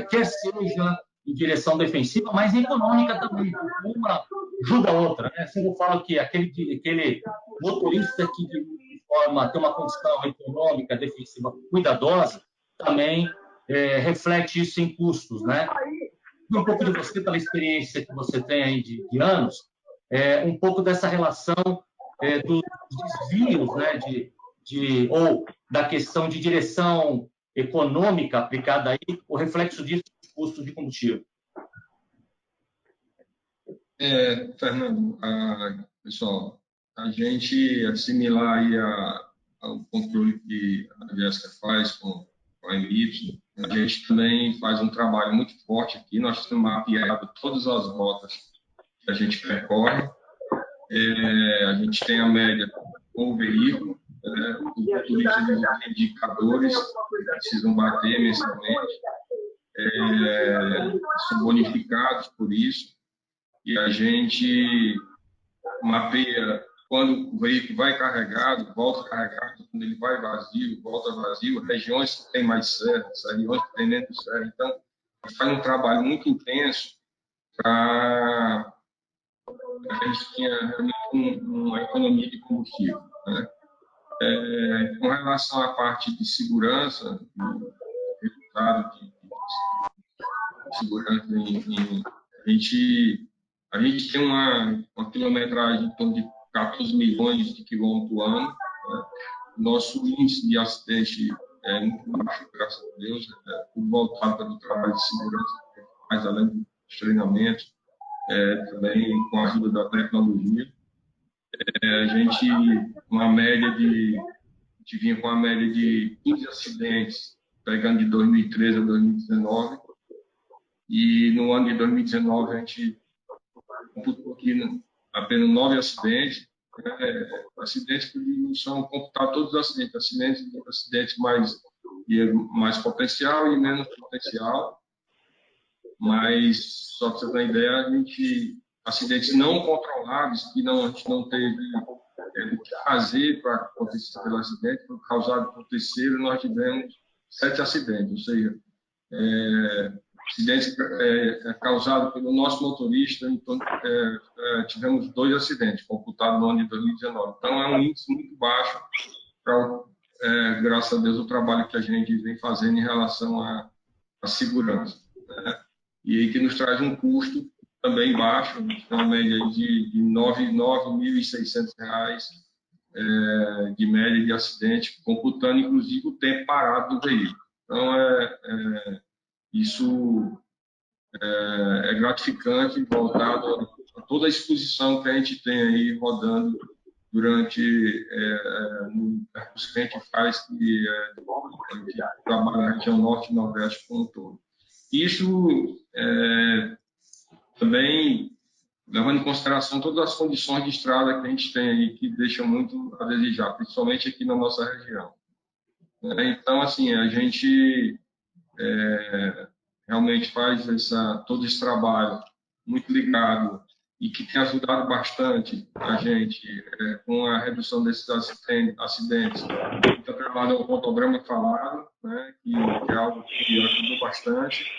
Quer seja em direção defensiva, mas econômica também. Uma ajuda a outra, né? Sempre eu falo que aquele motorista que de forma tem uma condição econômica defensiva cuidadosa também reflete isso em custos, né? Um pouco de você, pela experiência que você tem aí de anos, um pouco dessa relação dos desvios, né, ou da questão de direção econômica aplicada aí, o reflexo disso nos custos de combustível. Fernando, pessoal, a gente assimilar aí ao controle que a Jéssica faz com a MY, a gente também faz um trabalho muito forte aqui. Nós temos mapeado todas as rotas que a gente percorre. A gente tem a média por veículo, né? Os motoristas têm indicadores que precisam bater mensalmente, são bonificados por isso, e a gente mapeia quando o veículo vai carregado, volta carregado, quando ele vai vazio, volta vazio, regiões que tem mais serras, regiões que tem menos serra. Então, faz um trabalho muito intenso para a gente tenha realmente uma economia de combustível, né? Com relação à parte de segurança, resultado de segurança, a gente tem uma quilometragem em torno de 14 milhões de quilômetros por ano, né? Nosso índice de acidente é muito baixo, graças a Deus, tudo voltado para o trabalho de segurança, mais além dos treinamentos, também com a ajuda da tecnologia. A gente vinha com uma média de 15 acidentes, pegando de 2013 a 2019, e no ano de 2019 a gente computou aqui apenas 9 acidentes, acidentes que não são computados todos os acidentes mais potencial e menos potencial, mas só para você ter uma ideia, acidentes não controlados, que a gente não teve o que fazer para acontecer pelo acidente, foi causado por terceiro, nós tivemos 7 acidentes, ou seja, acidentes causados pelo nosso motorista, então, tivemos 2 acidentes computados no ano de 2019. Então, é um índice muito baixo, graças a Deus, o trabalho que a gente vem fazendo em relação à segurança, né? E aí que nos traz um custo também baixo, uma média de R$ 9.600 de média de acidente, computando inclusive o tempo parado do veículo. Então, isso é gratificante, voltado a toda a exposição que a gente tem aí rodando durante no percurso que a gente faz, que a gente trabalha na região norte e nordeste como um todo. Isso também levando em consideração todas as condições de estrada que a gente tem aí, que deixam muito a desejar, principalmente aqui na nossa região. Então, assim, a gente realmente faz todo esse trabalho muito ligado e que tem ajudado bastante a gente com a redução desses acidentes. Muito atrelado ao fotograma falado, né, que é algo que ajudou bastante,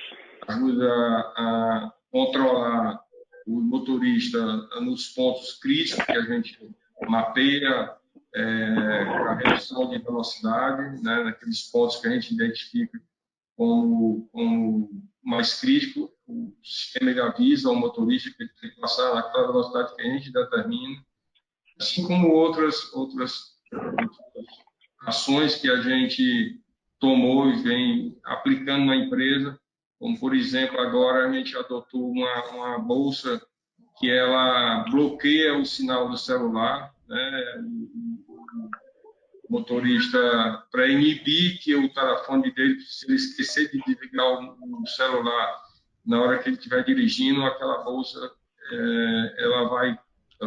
ajuda a controlar o motorista nos pontos críticos que a gente mapeia para redução de velocidade, né, naqueles pontos que a gente identifica como mais crítico, o sistema ele avisa ao motorista que ele tem que passar naquela velocidade que a gente determina, assim como outras ações que a gente tomou e vem aplicando na empresa, como, por exemplo, agora a gente adotou uma bolsa que ela bloqueia o sinal do celular, né? O motorista, para inibir que o telefone dele, se ele esquecer de desligar o celular na hora que ele estiver dirigindo, aquela bolsa ela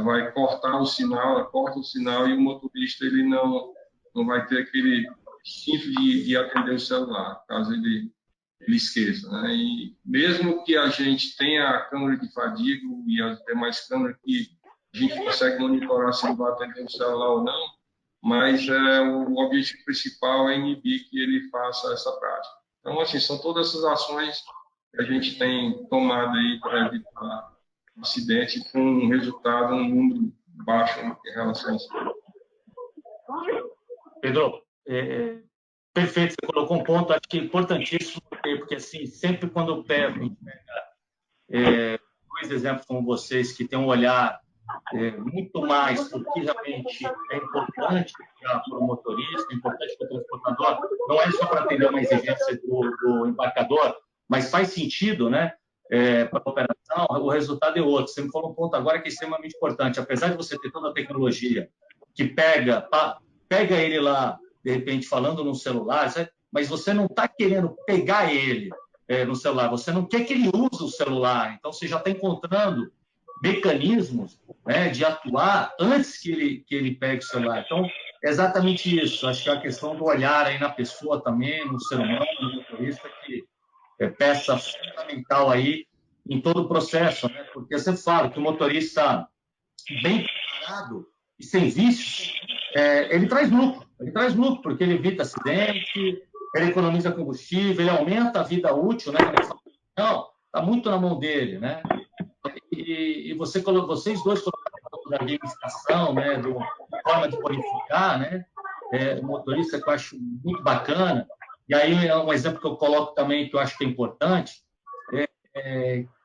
vai cortar o sinal, ela corta o sinal e o motorista ele não vai ter aquele instinto de atender o celular, caso ele esqueça, né? E mesmo que a gente tenha a câmera de fadiga e as demais câmeras que a gente consegue monitorar se ele vai atender o celular ou não, mas o objetivo principal é inibir que ele faça essa prática. Então, assim, são todas essas ações que a gente tem tomado aí para evitar acidente com um resultado, um número baixo em relação a isso. Pedro, perfeito, você colocou um ponto, acho que é importantíssimo, porque assim, sempre quando eu pego, a gente pega 2 exemplos como vocês, que têm um olhar muito mais do que realmente é importante para o motorista, é importante para o transportador, não é só para atender uma exigência do embarcador, mas faz sentido, né, para a operação, o resultado é outro. Você me falou um ponto agora que é extremamente importante, apesar de você ter toda a tecnologia que pega ele lá, de repente, falando no celular, mas você não está querendo pegar ele no celular, você não quer que ele use o celular, então você já está encontrando mecanismos, né, de atuar antes que ele pegue o celular. Então, é exatamente isso. Acho que é a questão do olhar aí na pessoa também, no ser humano, no motorista, que é peça fundamental aí em todo o processo, né? Porque você fala que o motorista bem preparado, e sem vícios, ele traz lucro. Ele traz lucro, porque ele evita acidente, ele economiza combustível, ele aumenta a vida útil, né? Não, está muito na mão dele, né? E vocês dois colocaram da gamificação, né? Forma de bonificar, né? O motorista, que eu acho muito bacana. E aí é um exemplo que eu coloco também, que eu acho que é importante,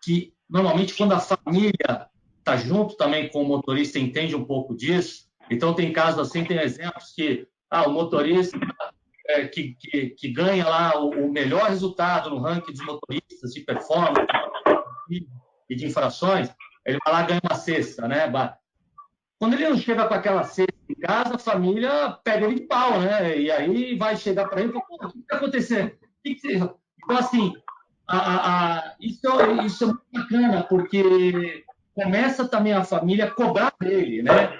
que normalmente quando a família está junto também com o motorista, entende um pouco disso. Então tem casos assim, tem exemplos que o motorista que ganha lá o melhor resultado no ranking dos motoristas de performance e de infrações, ele vai lá e ganha uma cesta, né? Quando ele não chega com aquela cesta em casa, a família pega ele de pau, né? E aí vai chegar para ele e fala, o que está acontecendo? Então, assim, isso é muito bacana, porque começa também a família a cobrar dele, né?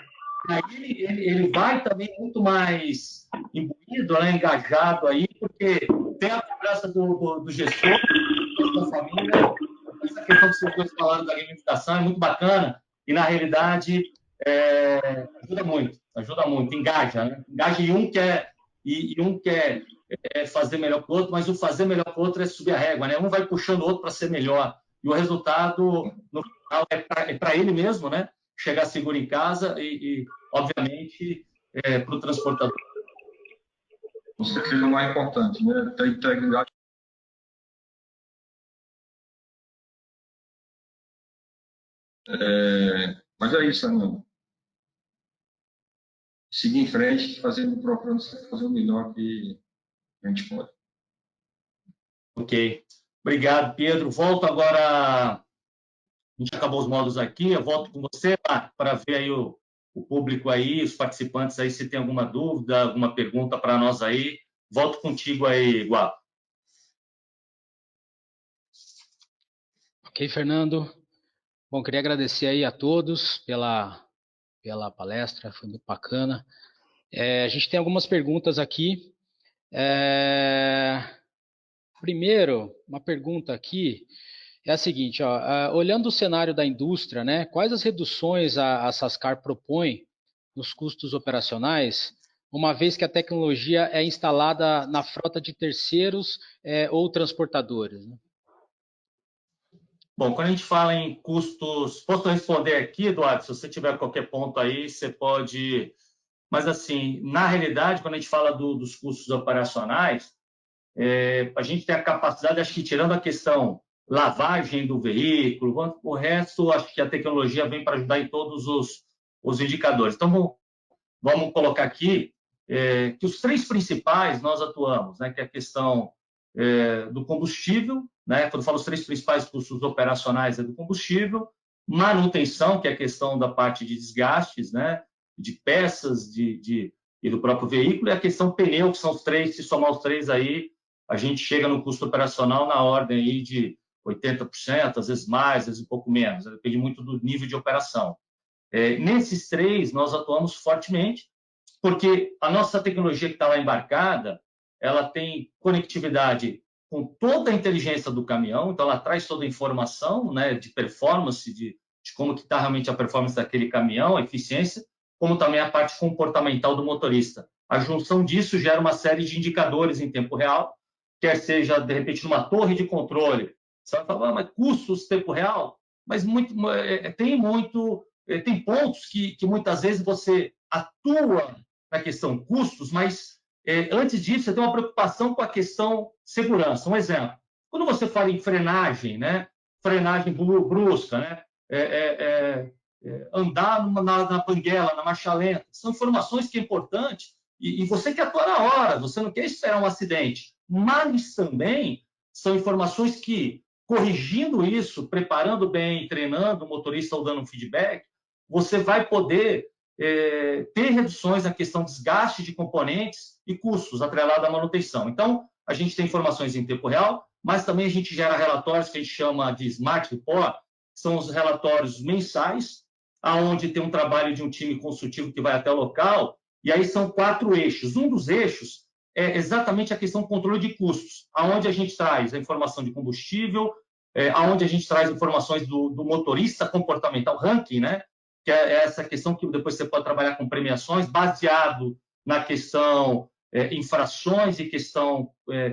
Aí ele vai também muito mais imbuído, né, engajado aí, porque tem a cobrança do gestor, da família. Essa questão que vocês dois falaram da gamificação é muito bacana e, na realidade, ajuda muito, engaja, né? Engaja e um quer fazer melhor que o outro, mas o fazer melhor que o outro é subir a régua, né? Um vai puxando o outro para ser melhor e o resultado, no final, é para ele mesmo, né? Chegar seguro em casa e obviamente, para o transportador. Com certeza o mais importante, né? Ter integridade. Mas é isso, Fernando. Seguir em frente, procurando fazer o melhor que a gente pode. Ok. Obrigado, Pedro. Volto agora. A gente acabou os módulos aqui. Eu volto com você para ver aí o público aí, os participantes aí, se tem alguma dúvida, alguma pergunta para nós aí. Volto contigo aí, Guapo. Ok, Fernando. Bom, queria agradecer aí a todos pela palestra, foi muito bacana. A gente tem algumas perguntas aqui. Primeiro, uma pergunta aqui é a seguinte, olhando o cenário da indústria, né, quais as reduções a Sascar propõe nos custos operacionais, uma vez que a tecnologia é instalada na frota de terceiros ou transportadores, né? Bom, quando a gente fala em custos, posso responder aqui, Eduardo? Se você tiver qualquer ponto aí, você pode. Mas, assim, na realidade, quando a gente fala dos custos operacionais, a gente tem a capacidade, acho que tirando a questão lavagem do veículo, o resto, acho que a tecnologia vem para ajudar em todos os indicadores. Então, vamos colocar aqui que os três principais nós atuamos, né, que é a questão do combustível, né, quando eu falo os três principais custos operacionais é do combustível, manutenção, que é a questão da parte de desgastes, né, de peças e do próprio veículo, e a questão pneu, que são os três, se somar os três aí, a gente chega no custo operacional na ordem aí de 80%, às vezes mais, às vezes um pouco menos, depende muito do nível de operação. Nesses três, nós atuamos fortemente, porque a nossa tecnologia que está lá embarcada, ela tem conectividade com toda a inteligência do caminhão, então ela traz toda a informação, né, de performance, de como que está realmente a performance daquele caminhão, a eficiência, como também a parte comportamental do motorista. A junção disso gera uma série de indicadores em tempo real, quer seja, de repente, numa torre de controle. Você vai falar, mas custos tempo real? Mas tem pontos que muitas vezes você atua na questão custos, mas antes disso você tem uma preocupação com a questão segurança. Um exemplo, quando você fala em frenagem, né? Frenagem brusca, né? Andar na banguela, na marcha lenta, são informações que é importante e você quer atuar na hora, você não quer esperar um acidente, mas também são informações que, corrigindo isso, preparando bem, treinando o motorista ou dando um feedback, você vai poder ter reduções na questão de desgaste de componentes e custos atrelados à manutenção. Então, a gente tem informações em tempo real, mas também a gente gera relatórios que a gente chama de Smart Report, são os relatórios mensais, aonde tem um trabalho de um time consultivo que vai até o local, e aí são 4 eixos. Um dos eixos é exatamente a questão do controle de custos, aonde a gente traz a informação de combustível, aonde a gente traz informações do motorista comportamental, ranking, né? que é essa questão que depois você pode trabalhar com premiações, baseado na questão infrações e questão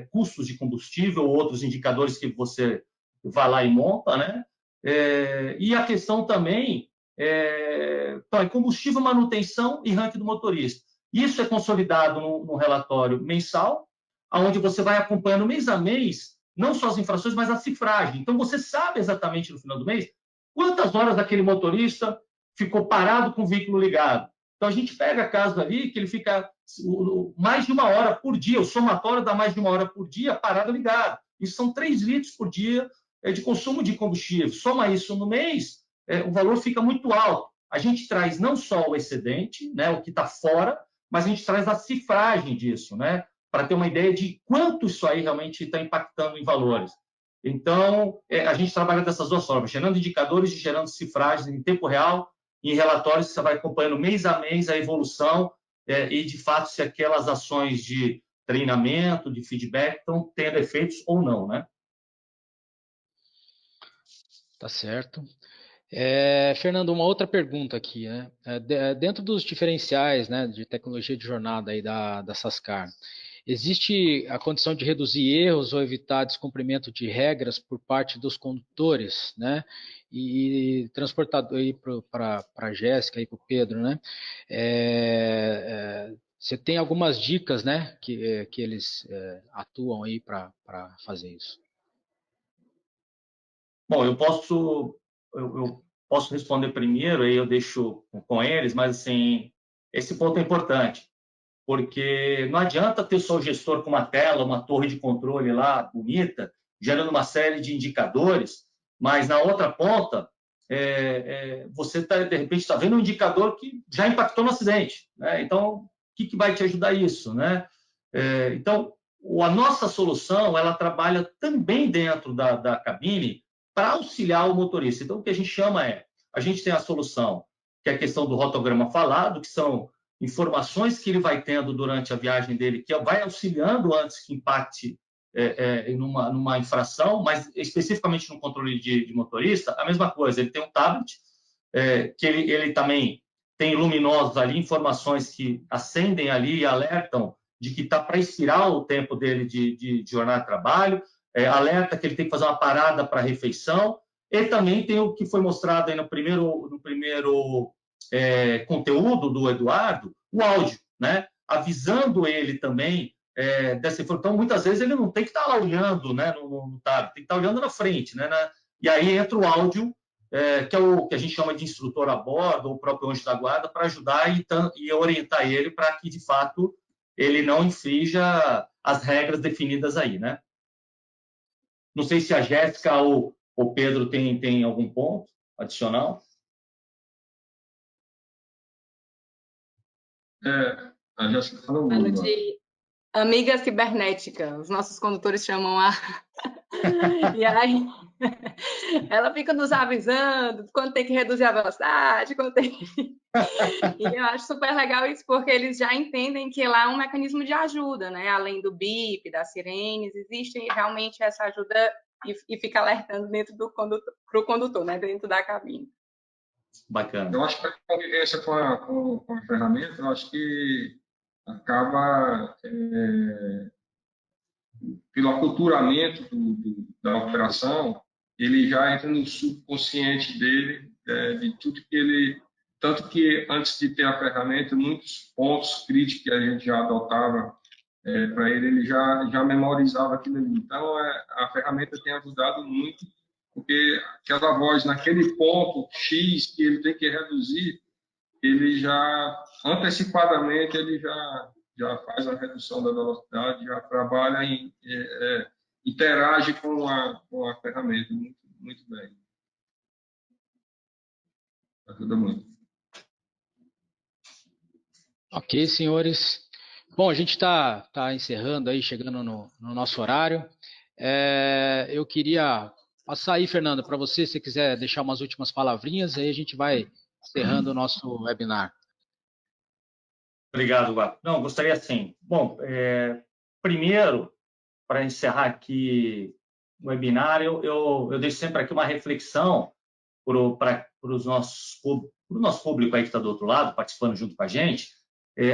custos de combustível, ou outros indicadores que você vai lá e monta, né? E a questão também combustível, manutenção e ranking do motorista. Isso é consolidado no relatório mensal, onde você vai acompanhando mês a mês, não só as infrações, mas a cifragem. Então, você sabe exatamente no final do mês quantas horas aquele motorista ficou parado com o veículo ligado. Então, a gente pega casos ali que ele fica mais de 1 hora por dia, o somatório dá mais de 1 hora por dia parado ligado. Isso são 3 litros por dia de consumo de combustível. Soma isso no mês, o valor fica muito alto. A gente traz não só o excedente, né, o que está fora, mas a gente traz a cifragem disso, né, para ter uma ideia de quanto isso aí realmente está impactando em valores. Então, a gente trabalha dessas duas formas, gerando indicadores e gerando cifragens em tempo real, em relatórios que você vai acompanhando mês a mês a evolução e, de fato, se aquelas ações de treinamento, de feedback estão tendo efeitos ou não, né? Tá certo. Fernando, uma outra pergunta aqui, né? Dentro dos diferenciais, né, de tecnologia de jornada aí da Sascar, existe a condição de reduzir erros ou evitar descumprimento de regras por parte dos condutores, né? E transportador aí para a Jéssica e para o Pedro, né? Você tem algumas dicas, né, que eles atuam aí para fazer isso? Bom, eu posso responder primeiro, aí eu deixo com eles, mas assim, esse ponto é importante, porque não adianta ter só o gestor com uma tela, uma torre de controle lá bonita, gerando uma série de indicadores, mas na outra ponta, você de repente está vendo um indicador que já impactou no acidente, né? Então, o que vai te ajudar isso, né? Então, a nossa solução, ela trabalha também dentro da cabine para auxiliar o motorista. Então, o que a gente chama a gente tem a solução, que é a questão do rotograma falado, que são informações que ele vai tendo durante a viagem dele, que vai auxiliando antes que impacte numa infração, mas especificamente no controle de motorista, a mesma coisa, ele tem um tablet, que ele também tem luminosos ali, informações que acendem ali e alertam de que está para expirar o tempo dele de jornada de trabalho, alerta que ele tem que fazer uma parada para refeição, e também tem o que foi mostrado aí no primeiro conteúdo do Eduardo, o áudio, né? Avisando ele também dessa informação. Então, muitas vezes, ele não tem que estar lá olhando, né, no tablet, tem que estar olhando na frente, né? E aí entra o áudio, que é o que a gente chama de instrutor a bordo, ou o próprio anjo da guarda, para ajudar e orientar ele para que, de fato, ele não infrinja as regras definidas aí, né? Não sei se a Jéssica ou o Pedro tem algum ponto adicional. A Jéssica falou de amiga cibernética, os nossos condutores chamam a... E aí, ela fica nos avisando quando tem que reduzir a velocidade, quando tem que... E eu acho super legal isso, porque eles já entendem que lá é um mecanismo de ajuda, né? Além do bip, das sirenes, existe realmente essa ajuda e fica alertando dentro do condutor, para o condutor, né? Dentro da cabine. Bacana. Eu acho que a convivência com a ferramenta, eu acho que acaba pelo aculturamento da operação, ele já entra no subconsciente dele, de tudo que ele... Tanto que, antes de ter a ferramenta, muitos pontos críticos que a gente já adotava para ele já memorizava aquilo ali. Então, a ferramenta tem ajudado muito, porque aquela voz, naquele ponto X que ele tem que reduzir, ele já, antecipadamente, ele já faz a redução da velocidade, já trabalha, interage com a ferramenta muito, muito bem. Ajuda muito. Ok, senhores. Bom, a gente está encerrando aí, chegando no nosso horário. Eu queria passar aí, Fernando, para você, se quiser deixar umas últimas palavrinhas, aí a gente vai encerrando o nosso webinar. Obrigado, Guapo. Não, gostaria assim. Bom, primeiro, para encerrar aqui o webinar, eu deixo sempre aqui uma reflexão para o nosso público aí que está do outro lado, participando junto com a gente,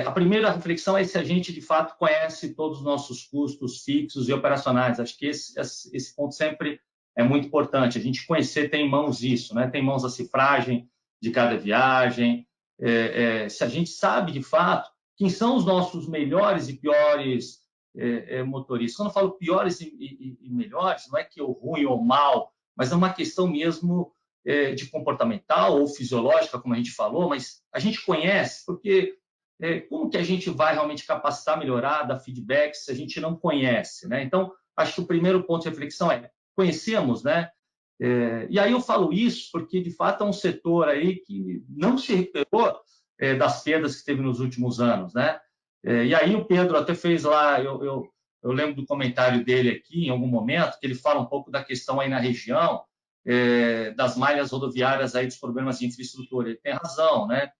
a primeira reflexão é se a gente, de fato, conhece todos os nossos custos fixos e operacionais. Acho que esse ponto sempre é muito importante. A gente conhecer, tem em mãos isso, né? Tem em mãos a cifragem de cada viagem. Se a gente sabe, de fato, quem são os nossos melhores e piores motoristas. Quando eu falo piores e melhores, não é que o ruim ou mal, mas é uma questão mesmo de comportamental ou fisiológica, como a gente falou, mas a gente conhece, porque como que a gente vai realmente capacitar, melhorar, dar feedback se a gente não conhece, né? Então, acho que o primeiro ponto de reflexão é conhecemos, né? E aí eu falo isso porque, de fato, é um setor aí que não se recuperou das perdas que teve nos últimos anos, né? E aí o Pedro até fez lá, eu lembro do comentário dele aqui, em algum momento, que ele fala um pouco da questão aí na região, das malhas rodoviárias, aí dos problemas de infraestrutura. Ele tem razão, né?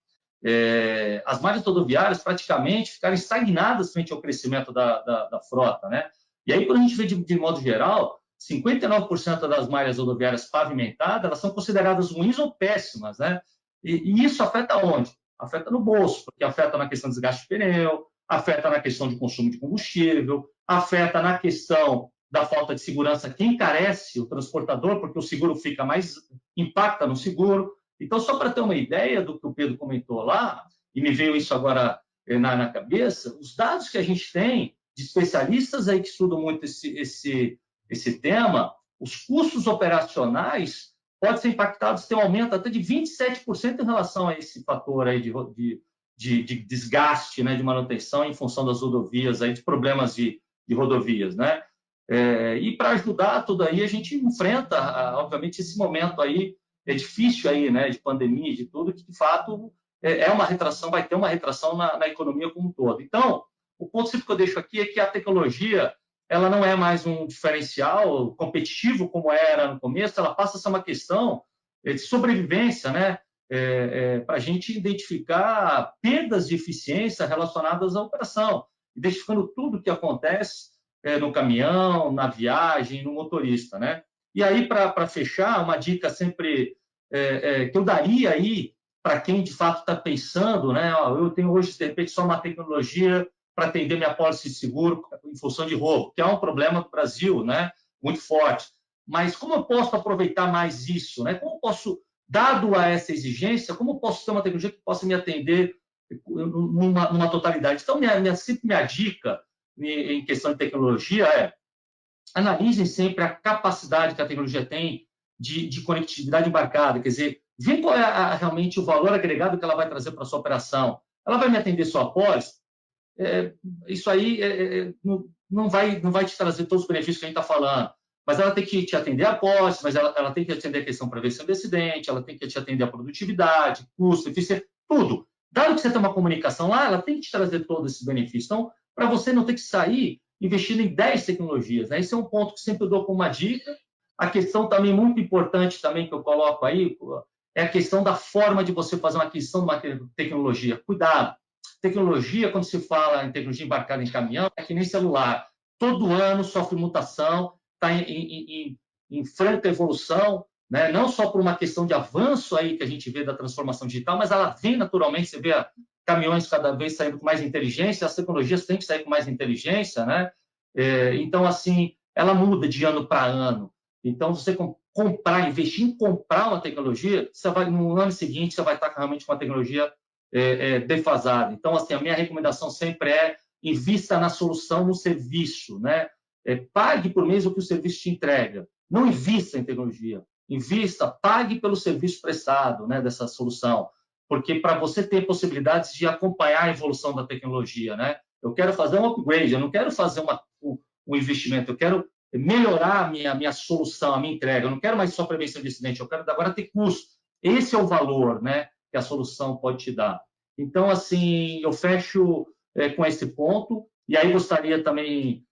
As malhas rodoviárias praticamente ficaram estagnadas frente ao crescimento da frota, né? E aí, quando a gente vê de modo geral, 59% das malhas rodoviárias pavimentadas, elas são consideradas ruins ou péssimas, né? E isso afeta onde? Afeta no bolso, porque afeta na questão de desgaste de pneu, afeta na questão de consumo de combustível, afeta na questão da falta de segurança, que encarece o transportador, porque o seguro fica mais, impacta no seguro. Então, só para ter uma ideia do que o Pedro comentou lá, e me veio isso agora na cabeça, os dados que a gente tem de especialistas aí que estudam muito esse tema, os custos operacionais podem ser impactados, tem um aumento até de 27% em relação a esse fator aí de desgaste, né, de manutenção em função das rodovias, aí, de problemas de rodovias, né? E para ajudar tudo aí, a gente enfrenta, obviamente, esse momento aí difícil aí, né, de pandemia, de tudo, que de fato uma retração, vai ter uma retração na economia como um todo. Então, o ponto sempre que eu deixo aqui é que a tecnologia, ela não é mais um diferencial competitivo como era no começo, ela passa a ser uma questão de sobrevivência, né, para a gente identificar perdas de eficiência relacionadas à operação, identificando tudo o que acontece no caminhão, na viagem, no motorista, né? E aí, para fechar, uma dica sempre que eu daria aí para quem de fato está pensando, né? Eu tenho hoje, de repente, só uma tecnologia para atender minha pólice de seguro em função de roubo, que é um problema no Brasil, né? Muito forte. Mas como eu posso aproveitar mais isso, né? Como eu posso, dado a essa exigência, como eu posso ter uma tecnologia que possa me atender numa totalidade? Então, sempre minha dica em questão de tecnologia analisem sempre a capacidade que a tecnologia tem de conectividade embarcada, quer dizer, vê qual é realmente o valor agregado que ela vai trazer para a sua operação. Ela vai me atender só após? Isso aí não vai te trazer todos os benefícios que a gente está falando, mas ela tem que te atender após, mas ela tem que atender a questão de prevenção de acidente, ela tem que te atender a produtividade, custo, eficiência, tudo. Dado que você tem uma comunicação lá, ela tem que te trazer todos esses benefícios. Então, para você não ter que sair investindo em 10 tecnologias, né? Esse é um ponto que sempre eu dou como uma dica. A questão também muito importante também que eu coloco aí é a questão da forma de você fazer uma aquisição de uma tecnologia. Cuidado. Tecnologia, quando se fala em tecnologia embarcada em caminhão, é que nem celular. Todo ano sofre mutação, está em franca evolução, né? Não só por uma questão de avanço aí que a gente vê da transformação digital, mas ela vem naturalmente, você vê caminhões cada vez saindo com mais inteligência, as tecnologias têm que sair com mais inteligência, né? Então, assim, ela muda de ano para ano. Então, você investir em comprar uma tecnologia, no ano seguinte, você vai estar realmente com uma tecnologia defasada. Então, assim, a minha recomendação sempre é invista na solução, no serviço, né? Pague por mês o que o serviço te entrega. Não invista em tecnologia. Invista, pague pelo serviço prestado, né, dessa solução. Porque para você ter possibilidades de acompanhar a evolução da tecnologia, né? Eu quero fazer um upgrade, eu não quero fazer um investimento, eu quero melhorar a minha solução, a minha entrega. Eu não quero mais só prevenção de acidente, eu quero agora ter custo. Esse é o valor, né, que a solução pode te dar. Então, assim, eu fecho com esse ponto. E aí gostaria também,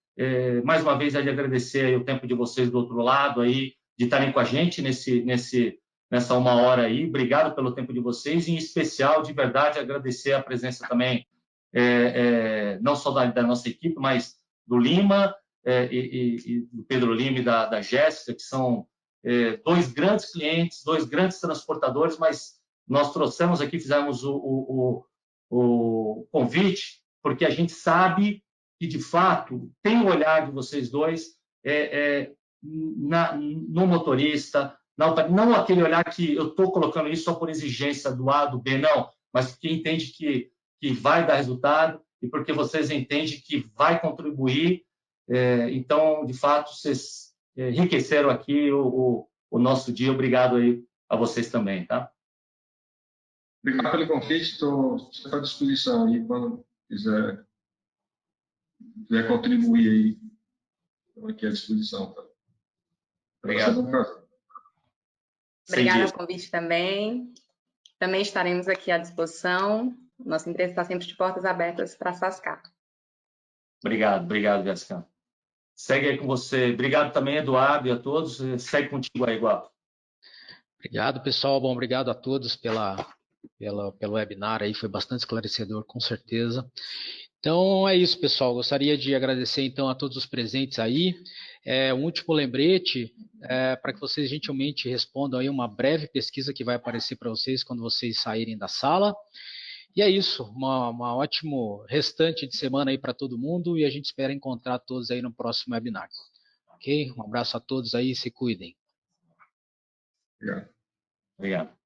mais uma vez, de agradecer aí o tempo de vocês do outro lado, aí, de estarem com a gente nessa uma hora aí. Obrigado pelo tempo de vocês. Em especial, de verdade, agradecer a presença também, não só da nossa equipe, mas do Lima, e do Pedro Lima e da Jéssica, que são 2 grandes clientes, 2 grandes transportadores, mas nós trouxemos aqui, fizemos o convite, porque a gente sabe que, de fato, tem o olhar de vocês dois no motorista, não aquele olhar que eu estou colocando isso só por exigência do A, do B, não, mas porque entende que vai dar resultado e porque vocês entendem que vai contribuir. Então, de fato, vocês enriqueceram aqui o nosso dia. Obrigado aí a vocês também, tá? Obrigado pelo convite, estou à disposição aí quando quiser contribuir aí, estou aqui à disposição. Tá? Obrigado. Obrigada pelo convite também. Também estaremos aqui à disposição. Nossa empresa está sempre de portas abertas para a Sascar. Obrigado, Jéssica. Segue aí com você. Obrigado também, Eduardo, e a todos. Segue contigo aí, Guapo. Obrigado, pessoal. Bom, obrigado a todos pelo webinar aí, foi bastante esclarecedor, com certeza. Então, é isso, pessoal. Gostaria de agradecer, então, a todos os presentes aí. Um último lembrete, para que vocês gentilmente respondam aí uma breve pesquisa que vai aparecer para vocês quando vocês saírem da sala. E é isso, uma ótimo restante de semana aí para todo mundo e a gente espera encontrar todos aí no próximo webinar. Ok? Um abraço a todos aí, se cuidem. Obrigado. Obrigado.